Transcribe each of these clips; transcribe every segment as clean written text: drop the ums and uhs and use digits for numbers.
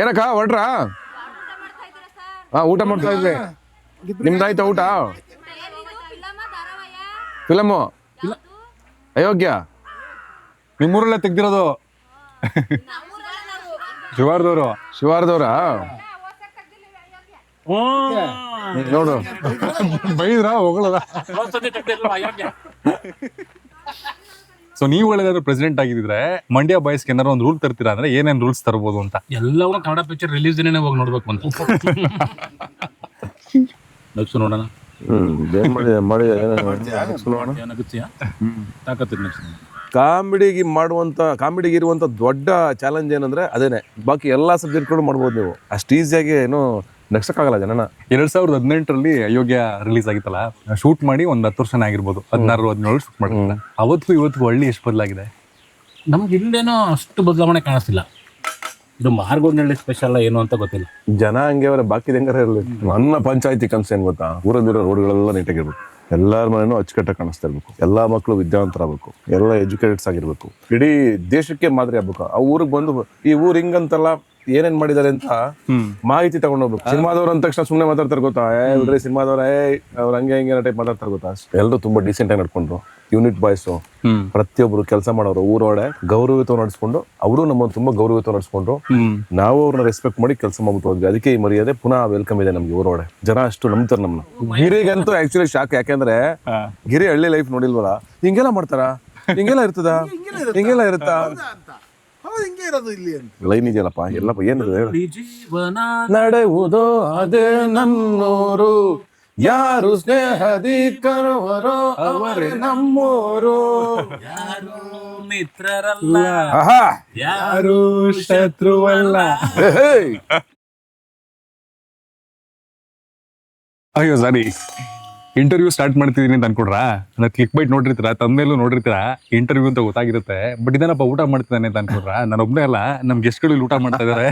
ಏನಕ್ಕ ಹೊರಟ್ರಾ? ಊಟ ಮಾಡ್ತಾ ಇದ್ದೆ. ನಿಮ್ದಾಯ್ತಾ ಊಟ? ಫಿಲಮು ಅಯೋಗ್ಯ ನಿಮ್ಮೂರಲ್ಲೇ ತೆಗ್ದಿರೋದು. ಶಿವಾರ್ದವ್ರಾ? ನೋಡು ಬೈದ್ರ ಹೋಗಲ್ಲ. ಸೊ ನೀವು ಏನಾದ್ರು ಪ್ರೆಸಿಡೆಂಟ್ ಆಗಿದ್ರೆ ಮಂಡ್ಯ ಬಾಯ್ಸ್ಗೆ ಏನಾದ್ರು ಒಂದು ರೂಲ್ ತರ್ತೀರಾ ಅಂದ್ರೆ ಏನೇನ್ ರೂಲ್ಸ್ ತರಬಹುದು ಅಂತ? ಎಲ್ಲವೂ ಕನ್ನಡ ಪಿಕ್ಚರ್ ರಿಲೀಸ್ ದಿನೇ ಹೋಗಿ ನೋಡ್ಬೇಕು ಅಂತ. ನಗ್ಸು ನೋಡೋಣ. ಕಾಮಿಡಿಗೆ ಇರುವಂತ ದೊಡ್ಡ ಚಾಲೆಂಜ್ ಏನಂದ್ರೆ ಅದೇನೆ. ಬಾಕಿ ಎಲ್ಲಾ ಸಬ್ಜೆಕ್ಟ್ಗಳು ಮಾಡ್ಬೋದು ನೀವು. ಅಷ್ಟು ಈಸಿಯಾಗಿ ಏನು ನಗ್ಸಕ್ಕಾಗಲ್ಲ ಜನನ. 2018ರಲ್ಲಿ ಅಯೋಗ್ಯ ರಿಲೀಸ್ ಆಗಿತ್ತಲ್ಲ, ಶೂಟ್ ಮಾಡಿ ಒಂದ್ 10 ವರ್ಷ ಆಗಿರ್ಬೋದು, 16-17 ಶೂಟ್ ಮಾಡಿರಲ್ಲ. ಅವತ್ತಿಗೂ ಇವತ್ತಿಗೂ ಹಳ್ಳಿ ಎಷ್ಟು ಬದಲಾಗಿದೆ. ನಮ್ಗೆ ಇಲ್ಲೇನೋ ಅಷ್ಟು ಬದಲಾವಣೆ ಕಾಣಿಸ್ತಿಲ್ಲ. ಇದು ಮಾರ್ಗೋಡ್ನಳ್ಳಿ ಸ್ಪೆಷಲ್ ಏನು ಅಂತ ಗೊತ್ತಿಲ್ಲ. ಜನ ಹಂಗೆ ಅವರ ಬಾಕಿ ಹೆಂಗಾರ ಇರಲಿ. ನನ್ನ ಪಂಚಾಯತಿ ಕನ್ಸು ಏನ್ ಗೊತ್ತಾ? ಊರಲ್ಲಿರೋ ರೋಡ್ಗಳೆಲ್ಲ ನೀಟಾಗಿರ್ಬೇಕು, ಎಲ್ಲಾರ ಮನೇನೂ ಅಚ್ಚುಕಟ್ಟಾಗಿ ಕಾಣಿಸ್ತಾ ಇರ್ಬೇಕು, ಎಲ್ಲಾ ಮಕ್ಕಳು ವಿದ್ಯಾವಂತರಾಗಬೇಕು, ಎಲ್ಲ ಎಜುಕೇಟೆಡ್ಸ್ ಆಗಿರ್ಬೇಕು, ಇಡೀ ದೇಶಕ್ಕೆ ಮಾದರಿ ಆಗ್ಬೇಕು. ಆ ಊರಿಗೆ ಬಂದು ಈ ಊರ್ ಹಿಂಗಂತಲ್ಲ, ಏನೇನ್ ಮಾಡಿದಾರೆ ಅಂತ ಮಾಹಿತಿ ತಗೊಂಡೋಗ್ಬೇಕು. ಸಿನಿಮಾದವ್ರು ಅಂದ ತಕ್ಷಣ ಸುಮ್ನೆ ಮಾತಾಡ್ತಾರೆ ಗೊತ್ತಾ? ಬಿಡ್ರಿ ಸಿನಿಮಾದವ್ರ ಅವ್ರ ಹಂಗೆ ಹಿಂಗೆ ಟೈಪ್ ಮಾತಾಡ್ತಾರೆ ಗೊತ್ತಾ? ಎಲ್ಲರೂ ತುಂಬಾ ಡೀಸೆಂಟ್ ಆಗಿ ನಡ್ಕೊಂಡ್ರು. ಯೂನಿಟ್ ಬಾಯ್ಸ್ ಪ್ರತಿಯೊಬ್ರು ಕೆಲಸ ಮಾಡೋರು ಊರೊಡೆ ಗೌರವಯುತ ನಡೆಸ್ಕೊಂಡು, ಅವರು ನಮ್ಮನ್ನು ತುಂಬಾ ಗೌರವಯುತ ನಡೆಸ್ಕೊಂಡ್ರು. ನಾವು ಅವ್ರನ್ನ ರೆಸ್ಪೆಕ್ಟ್ ಮಾಡಿ ಕೆಲಸ ಮಾಡ್ಬಿಟ್ಟು ಹೋದ್ವಿ. ಅದಕ್ಕೆ ಈ ಮರ್ಯಾದೆ ಪುನಃ ವೆಲ್ಕಮ್ ಇದೆ ನಮ್ಗೆ ಊರೊಡೆ. ಜನ ಅಷ್ಟು ನಂಬ್ತಾರೆ ನಮ್ಮನ್ನ. ಗಿರಿಗಂತೂ ಆಕ್ಚುಲಿ ಶಾಕ್. ಯಾಕೆಂದ್ರೆ ಗಿರಿ ಹಳ್ಳಿ ಲೈಫ್ ನೋಡಿಲ್ವಲ್ಲ. ಹಿಂಗೆಲ್ಲ ಮಾಡ್ತಾರ, ಹಿಂಗೆಲ್ಲ ಇರ್ತದ, ಹಿಂಗೆಲ್ಲ ಇರುತ್ತಾ? ಲೈನ್ ಇದೆಯಲ್ಲಪ್ಪ, ಎಲ್ಲಪ್ಪ ಏನಿದೆ ನಡೆಯುವುದೋ ಅದೇ ನನ್ನೂರು, ಯಾರು ಸ್ನೇಹದಿ ಕರುವರೋ ಅವರೇ ನಮ್ಮೂರು, ಯಾರು ಮಿತ್ರರಲ್ಲ, ಯಾರು ಶತ್ರುವಲ್ಲ. ಅಯ್ಯೋ ಸಾರಿ, ಇಂಟರ್ವ್ಯೂ ಸ್ಟಾರ್ಟ್ ಮಾಡ್ತಿದೀನಿ ಅಂತ ಅನ್ಕೊಂಡ್ರಾ? ನಾನು ಕ್ಲಿಕ್ ಬೈಟ್ ನೋಡಿರ್ತೀರಾ, ತಮ್ಮೇಲೂ ನೋಡಿರ್ತೀರಾ, ಇಂಟರ್ವ್ಯೂ ಅಂತ ಗೊತ್ತಾಗಿರುತ್ತೆ. ಬಟ್ ಇದೇನಪ್ಪ ಊಟ ಮಾಡ್ತಿದ್ದಾನೆ ಅಂತ ಅನ್ಕೊಂಡ್ರಾ? ನಾನು ಒಬ್ಬನೇ ಅಲ್ಲ, ನಮ್ ಗೆಸ್ಟ್ಗಳು ಇಲ್ಲಿ ಊಟ ಮಾಡ್ತಾ ಇದಾರೆ.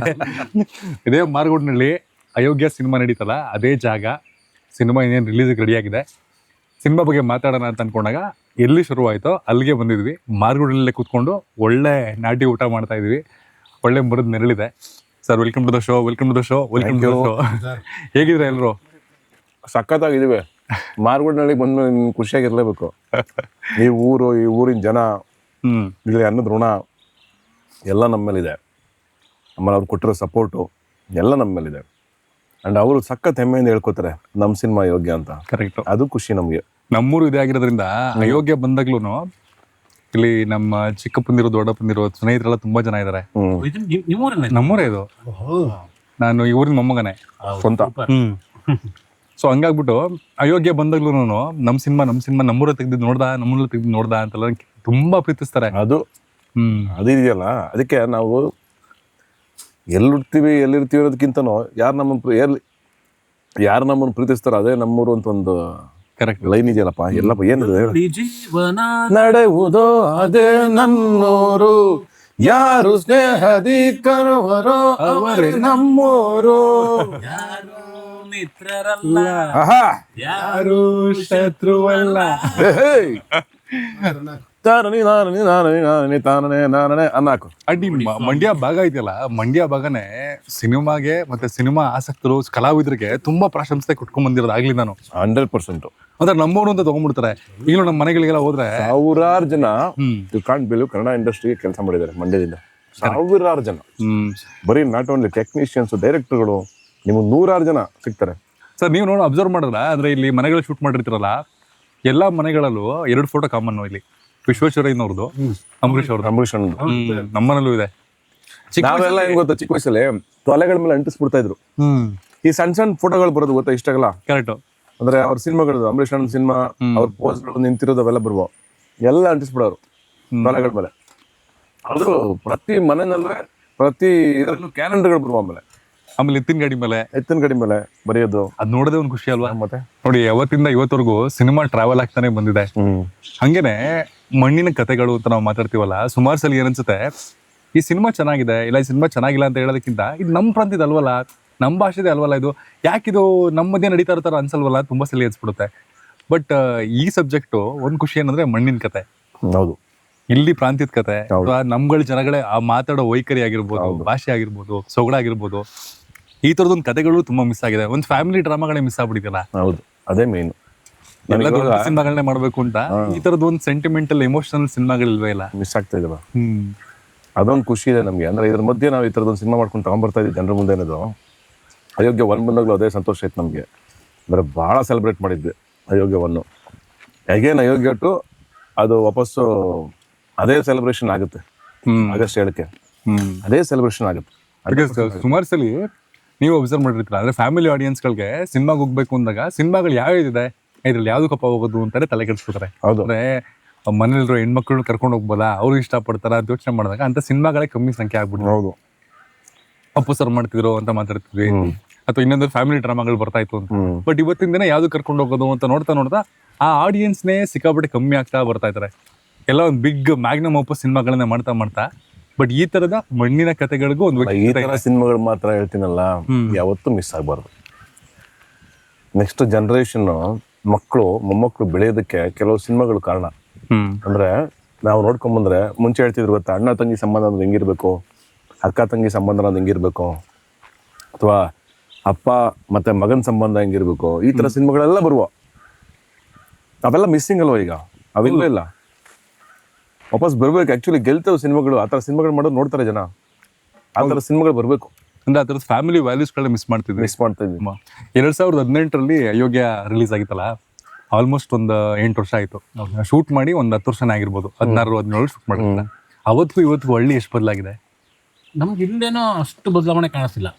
ಇದೇ ಮಾರ್ಗೋಡ್ನಳ್ಳಿ ಅಯೋಗ್ಯ ಸಿನಿಮಾ ನಡೀತಲ್ಲ, ಅದೇ ಜಾಗ. ಸಿನಿಮಾ ಇನ್ನೇನು ರಿಲೀಸ್ಗೆ ರೆಡಿ ಆಗಿದೆ. ಸಿನಿಮಾ ಬಗ್ಗೆ ಮಾತಾಡೋಣ ಅಂತ ಅನ್ಕೊಂಡಾಗ ಎಲ್ಲಿ ಶುರುವಾಯಿತೋ ಅಲ್ಲಿಗೆ ಬಂದಿದ್ವಿ. ಮಾರ್ಗೋಡ್ನಲ್ಲೇ ಕೂತ್ಕೊಂಡು ಒಳ್ಳೆ ನಾಟಿ ಊಟ ಮಾಡ್ತಾ ಇದೀವಿ. ಒಳ್ಳೆ ಮರದ ನೆರಳಿದೆ. Sir, welcome to the show. Welcome to the show. Welcome to the show. ಹೇಗಿದ್ರೆ ಎಲ್ರು? ಸಖತ್ತಾಗಿದ್ದೀವಿ. ಮಾರ್ಗೋಡ್ನಳ್ಳಿ ಬಂದು ಖುಷಿಯಾಗಿರ್ಲೇಬೇಕು. ಈ ಊರು, ಈ ಊರಿನ ಜನ, ಇಲ್ಲಿ ಅನ್ನದ ಋಣ ಎಲ್ಲ ನಮ್ಮ ಮೇಲಿದೆ. ಆಮೇಲೆ ಅವ್ರು ಕೊಟ್ಟಿರೋ ಸಪೋರ್ಟು ಎಲ್ಲ ನಮ್ಮ ಮೇಲಿದೆ. ಅಂಡ್ ಅವರು ಸಖತ್ ಹೆಮ್ಮೆಯಿಂದ ಹೇಳ್ಕೊತಾರೆ ನಮ್ಮ ಸಿನಿಮಾ ಯೋಗ್ಯ ಅಂತ. ಕರೆಕ್ಟ್. ಅದು ಖುಷಿ ನಮ್ಗೆ. ನಮ್ಮೂರು ಇದೇ ಆಗಿರೋದ್ರಿಂದ ಅಯೋಗ್ಯ ಬಂದಾಗ್ಲೂ ಇಲ್ಲಿ ನಮ್ಮ ಚಿಕ್ಕಪ್ಪಂದಿರೋ ದೊಡ್ಡಪ್ಪಂದಿರೋ ಸ್ನೇಹಿತರೆಲ್ಲ ತುಂಬಾ ಜನ ಇದಾರೆ. ನಮ್ಮೂರೇ ಇದು. ನಾನು ಈ ಊರಿನ ಮೊಮ್ಮಗನೇ ಸ್ವಂತ. ಸೊ ಹಂಗಾಗ್ಬಿಟ್ಟು ಅಯೋಗ್ಯ ಬಂದಾಗ್ಲೂ ನಮ್ಮ ಸಿನಿಮಾ ನಮ್ಮೂರ ತೆಗ್ದಿದ್ದು ನೋಡ್ದ ಅಂತೆಲ್ಲ ತುಂಬಾ ಪ್ರೀತಿಸ್ತಾರೆ. ಅದು ಇದೆಯಲ್ಲ, ಅದಕ್ಕೆ ನಾವು ಎಲ್ಲಿರ್ತೀವಿ ಅನ್ನೋದಕ್ಕಿಂತನೂ ಯಾರು ನಮ್ಮನ್ನು ಪ್ರೀತಿಸ್ತಾರೋ ಅದೇ ನಮ್ಮೂರು ಅಂತ ಒಂದು ಕರೆಕ್ಟ್ ಲೈನ್ ಇದೆಯಲ್ಲಪ್ಪ. ಎಲ್ಲಪ್ಪ ಏನಿದೆ? ನಡೆಯುವುದೋ ಅದೇ ನನ್ನೂರು, ಯಾರು ಸ್ನೇಹದಿ ಕರುವರೋ ಅವರೇ ನಮ್ಮೂರು, ಯಾರು ಮಿತ್ರರಲ್ಲ, ಯಾರು ಶತ್ರುವಲ್ಲ. ತಾನೇ ಅನ್ನಾಕು. ಅಡ್ಡಿ ಮಂಡ್ಯ ಭಾಗ ಇದೆಯಲ್ಲ, ಮಂಡ್ಯ ಭಾಗನೇ ಸಿನಿಮಾಗೆ ಮತ್ತೆ ಸಿನಿಮಾ ಆಸಕ್ತರು ಕಲಾವಿದರಿಗೆ ತುಂಬಾ ಪ್ರಶಂಸೆ ಕೊಟ್ಕೊಂಡ್ ಬಂದಿರೋದು ಆಗ್ಲಿ. ನಾನು 100% ಅಂದ್ರೆ ನಮ್ಮೂರು ಅಂತ ತಗೊಂಡ್ಬಿಡ್ತಾರೆ. ಈಗಲೂ ನಮ್ಮ ಮನೆಗಳಿಗೆಲ್ಲ ಹೋದ್ರೆ ಸಾವಿರಾರು ಜನ ಕನ್ನಡ ಇಂಡಸ್ಟ್ರಿಗೆ ಕೆಲಸ ಮಾಡಿದ್ದಾರೆ ಮಂಡ್ಯದಿಂದ. ಸಾವಿರಾರು ಜನ, ಬರೀ ನಾಟ್ ಓನ್ಲಿ ಟೆಕ್ನಿಷಿಯನ್ಸ್, ಡೈರೆಕ್ಟರ್ಗಳು, ನಿಮ್ಗೆ 100 ಜನ ಸಿಗ್ತಾರೆ. ಸರ್, ನೀವು ನೋಡಿ ಅಬ್ಸರ್ವ್ ಮಾಡಿದ್ರ ಅಂದ್ರೆ ಇಲ್ಲಿ ಮನೆಗಳು ಶೂಟ್ ಮಾಡಿರ್ತೀರಲ್ಲ, ಎಲ್ಲಾ ಮನೆಗಳಲ್ಲೂ 2 ಫೋಟೋ ಕಾಮನ್. ಇಲ್ಲಿ ವಿಶ್ವೇಶ್ವರಯ್ಯನವ್ರದ್ದು, ಅಂಬರೀಷ್ ಅವ್ರದ್ದು, ನಮ್ಮನಲ್ಲೂ ಇದೆ. ನಾವೆಲ್ಲ ಹೆಂಗ್ ಗೊತ್ತಾ, ಚಿಕ್ಕ ವಯಸ್ಸಲ್ಲಿ ತೊಲೆಗಳ ಮೇಲೆ ಅಂಟಿಸ್ಬಿಡ್ತಾ ಇದ್ರು. ಈ ಸಣ್ಣ ಫೋಟೋಗಳು ಬರೋದು ಗೊತ್ತಾ, ಇಷ್ಟಾಗಲ್ಲ. ಕರೆಕ್ಟ್. ಅಂದ್ರೆ ಅವ್ರ ಸಿನಿಮಾಗಳು, ಅಂಬರೀಷ್ ಅಣ್ಣ ಸಿನಿಮಾ, ಅವ್ರ ಪೋಸ್ಟ್ಗಳು ನಿಂತಿರೋದು ಅವೆಲ್ಲ ಬರುವ ಎಲ್ಲ ಅಂಟಿಸ್ಬಿಡೋರು ತೊಲೆಗಳ ಮೇಲೆ. ಅದು ಪ್ರತಿ ಮನೆಯಲ್ಲೇ, ಪ್ರತಿ ಇದರಲ್ಲೂ ಕ್ಯಾಲೆಂಡರ್ಗಳು ಬರುವ. ಆಮೇಲೆ ಎತ್ತಿನ ಗಾಡಿ ಮೇಲೆ ಬರೆಯೋದು, ಅದ್ ನೋಡೋದೇ ಒಂದು ಖುಷಿ ಅಲ್ವಾ? ಮತ್ತೆ ನೋಡಿ, ಯಾವತ್ತಿಂದ ಇವತ್ತವರೆಗೂ ಸಿನಿಮಾ ಟ್ರಾವೆಲ್ ಆಗ್ತಾನೆ ಬಂದಿದೆ. ಹಂಗೇನೆ ಮಣ್ಣಿನ ಕಥೆಗಳು ಅಂತ ನಾವು ಮಾತಾಡ್ತೀವಲ್ಲ, ಸುಮಾರು ಸಲ ಏನನ್ಸುತ್ತೆ, ಈ ಸಿನಿಮಾ ಚೆನ್ನಾಗಿದೆ ಇಲ್ಲ ಈ ಸಿನಿಮಾ ಚೆನ್ನಾಗಿಲ್ಲ ಅಂತ ಹೇಳೋದಕ್ಕಿಂತ ಇದು ನಮ್ಮ ಪ್ರಾಂತ್ಯದ ಅಲ್ವಲ್ಲ, ನಮ್ಮ ಭಾಷೆದೇ ಅಲ್ವಲ್ಲ, ಇದು ಯಾಕಿದು ನಮ್ಮ ಮಧ್ಯೆ ನಡೀತಾ ಇರ್ತಾರ ಅನ್ಸಲ್ವಲ್ಲ, ತುಂಬಾ ಸಲ ಅನ್ಸ್ಬಿಡುತ್ತೆ. ಬಟ್ ಈ ಸಬ್ಜೆಕ್ಟು ಒಂದು ಖುಷಿ ಏನಂದ್ರೆ ಮಣ್ಣಿನ ಕತೆ. ಹೌದು. ಇಲ್ಲಿ ಪ್ರಾಂತ್ಯದ ಕತೆ ಅಥವಾ ನಮ್ಗಳ ಜನಗಳೇ ಆ ಮಾತಾಡೋ ವೈಖರಿ ಆಗಿರ್ಬೋದು, ಭಾಷೆ ಆಗಿರ್ಬೋದು, ಸೊಗಡಾಗಿರ್ಬೋದು, ಈ ತರದೊಂದು ಕತೆಗಳು ತುಂಬಾ ಮಿಸ್ ಆಗಿದೆ. ಒಂದು ಫ್ಯಾಮಿಲಿ ಡ್ರಾಮಾಗಳೇ ಮಿಸ್ ಆಗ್ಬಿಟ್ಟಿದಲ್ಲ. ಹೌದು, ಅದೇ ಮೇನ್. ಎಲ್ಲ ದೊಡ್ಡ ಸಿನಿಮಾಗಳನ್ನೇ ಮಾಡ್ಬೇಕು ಅಂತ ಈ ತರದ್ ಒಂದು ಸೆಂಟಿಮೆಂಟಲ್ ಎಮೋಷನಲ್ ಸಿನಿಮಾಗಳಿಲ್ವೇ ಇಲ್ಲ, ಮಿಸ್ ಆಗ್ತಾ ಇದಲ್ಲ. ಅದೊಂದು ಖುಷಿ ಇದೆ ನಮ್ಗೆ. ಅಂದ್ರೆ ಇದ್ರ ಮಧ್ಯೆ ನಾವು ಈ ತರದೊಂದು ಸಿನಿಮಾ ಮಾಡ್ಕೊಂಡು ತಗೊಂಡ್ಬರ್ತಾ ಇದ್ವಿ ಜನರ ಮುಂದೆ ಅನ್ನೋದು. ಅಯೋಗ್ಯ 1 ಬಂದಾಗಲೂ ಅದೇ ಸಂತೋಷ ಇತ್ತು ನಮಗೆ. ಅಂದ್ರೆ ಭಾಳ ಸೆಲೆಬ್ರೇಟ್ ಮಾಡಿದ್ವಿ ಅಯೋಗ್ಯ 1. ಅಗೇನ್ ಅಯೋಗ್ಯ 2 ಅದು ವಾಪಸ್ಸು ಅದೇ ಸೆಲೆಬ್ರೇಷನ್ ಆಗುತ್ತೆ. ಆಗಸ್ಟ್ 7ಕ್ಕೆ ಅದೇ ಸೆಲೆಬ್ರೇಷನ್ ಆಗುತ್ತೆ. ಸುಮಾರು ಸಲ ನೀವು ಅಬ್ಸರ್ವ್ ಮಾಡಿರ್ತೀರ, ಅಂದ್ರೆ ಫ್ಯಾಮಿಲಿ ಆಡಿಯನ್ಸ್ಗಳಿಗೆ ಸಿನಿಮಾಗೆ ಹೋಗ್ಬೇಕು ಅಂದಾಗ ಸಿನಿಮಾಗಳು ಯಾವ್ದಿದೆ ಇದ್ರಲ್ಲಿ ಯಾವ್ದಕ್ಕಪ್ಪ ಹೋಗೋದು ಅಂತಾರೆ ತಲೆ ಕೆಡಿಸ್ಬಿಡ್ತಾರೆ. ಅಂದ್ರೆ ಮನೇಲಿರೋ ಹೆಣ್ಮಕ್ಳು ಕರ್ಕೊಂಡು ಹೋಗ್ಬೋದಾ, ಅವ್ರು ಇಷ್ಟಪಡ್ತಾರ ಅಂತ ಯೋಚನೆ ಮಾಡಿದಾಗ ಅಂತ ಸಿನಿಮಾಗಳೇ ಕಮ್ಮಿ ಸಂಖ್ಯೆ ಆಗ್ಬಿಟ್ಟು. ಹೌದು, ಅಪ್ಪು ಸರ್ ಮಾಡ್ತಿದ್ರು ಅಂತ ಮಾತಾಡ್ತಿದ್ವಿ, ಅಥವಾ ಇನ್ನೊಂದು ಫ್ಯಾಮಿಲಿ ಡ್ರಾಮಾಗಳು ಬರ್ತಾ ಇತ್ತು ಅಂತ. ಬಟ್ ಇವತ್ತಿನ ದಿನ ಯಾವ್ದು ಕರ್ಕೊಂಡು ಹೋಗೋದು ಅಂತ ನೋಡ್ತಾ ನೋಡ್ತಾ ಆ ಆಡಿಯನ್ಸ್ನೇ ಸಿಕ್ಕಾಪಟ್ಟೆ ಕಮ್ಮಿ ಆಗ್ತಾ ಬರ್ತಾ ಇದ್ದಾರೆ. ಎಲ್ಲ ಒಂದು ಬಿಗ್ ಮ್ಯಾಗ್ನಮ್ ಅಪ್ಪ ಸಿನಿಮಾಗಳನ್ನ ಮಾಡ್ತಾ ಬಟ್ ಈ ತರದ ಮಣ್ಣಿನ ಕಥೆಗಳಿಗೂ ಒಂದು ಈ ತರ ಸಿನಿಮಾಗಳು ಮಾತ್ರ ಹೇಳ್ತೀನಲ್ಲ, ಯಾವತ್ತೂ ಮಿಸ್ ಆಗಬಾರ್ದು. ನೆಕ್ಸ್ಟ್ ಜನರೇಷನ್ ಮಕ್ಕಳು ಮೊಮ್ಮಕ್ಕಳು ಬೆಳೆಯೋದಕ್ಕೆ ಕೆಲವು ಸಿನಿಮಾಗಳು ಕಾರಣ. ಅಂದ್ರೆ ನಾವು ನೋಡ್ಕೊಂಬಂದ್ರೆ ಮುಂಚೆ ಹೇಳ್ತಿದ್ರು ಗೊತ್ತಾ, ಅಣ್ಣ ತಂಗಿ ಸಂಬಂಧ ಅನ್ನೋದು ಹೆಂಗಿರ್ಬೇಕು, ಅಕ್ಕ ತಂಗಿ ಸಂಬಂಧ ಅನ್ನೋದು ಹೆಂಗಿರ್ಬೇಕು, ಅಥವಾ ಅಪ್ಪ ಮತ್ತೆ ಮಗನ ಸಂಬಂಧ ಹೆಂಗಿರ್ಬೇಕು, ಈ ತರ ಸಿನಿಮಾಗಳೆಲ್ಲ ಬರುವ. ಅವೆಲ್ಲ ಮಿಸ್ಸಿಂಗ್ ಅಲ್ವಾ ಈಗ? ಅವೆಲ್ಲ ಇಲ್ಲ, ವಾಪಸ್ ಬರ್ಬೇಕು. ಆಕ್ಚುಲಿ ಗೆಲ್ತೇವೆ ಸಿನಿಮಾಗಳು. ಆ ಥರ ಸಿನಿಮಾಗಳು ಮಾಡೋದು ನೋಡ್ತಾರೆ ಜನ. ಆ ಥರ ಸಿನಿಮಾಗಳು ಬರಬೇಕು. ಅಂದ್ರೆ ಆ ಥರದ ಫ್ಯಾಮಿಲಿ ವ್ಯಾಲ್ಯೂಸ್ಗಳನ್ನ ಮಿಸ್ ಮಾಡ್ತಾ ಇದ್ವಿ. 2018ರಲ್ಲಿ ಅಯೋಗ್ಯ ರಿಲೀಸ್ ಆಗಿತ್ತಲ್ಲ, ಆಲ್ಮೋಸ್ಟ್ ಒಂದು 8 ವರ್ಷ ಆಯ್ತು. ಶೂಟ್ ಮಾಡಿ ಒಂದು 10 ವರ್ಷನೇ ಆಗಿರ್ಬೋದು, 16-17 ಶೂಟ್ ಮಾಡಿಲ್ಲ. ಅವತ್ತಿಗೂ ಇವತ್ತಿಗೂ ಹಳ್ಳಿ ಎಷ್ಟು ಬದಲಾಗಿದೆ. ನಮ್ಗೆ ಇಲ್ಲೇನೋ ಅಷ್ಟು ಬದಲಾವಣೆ ಕಾಣಿಸ್ತಿಲ್ಲ.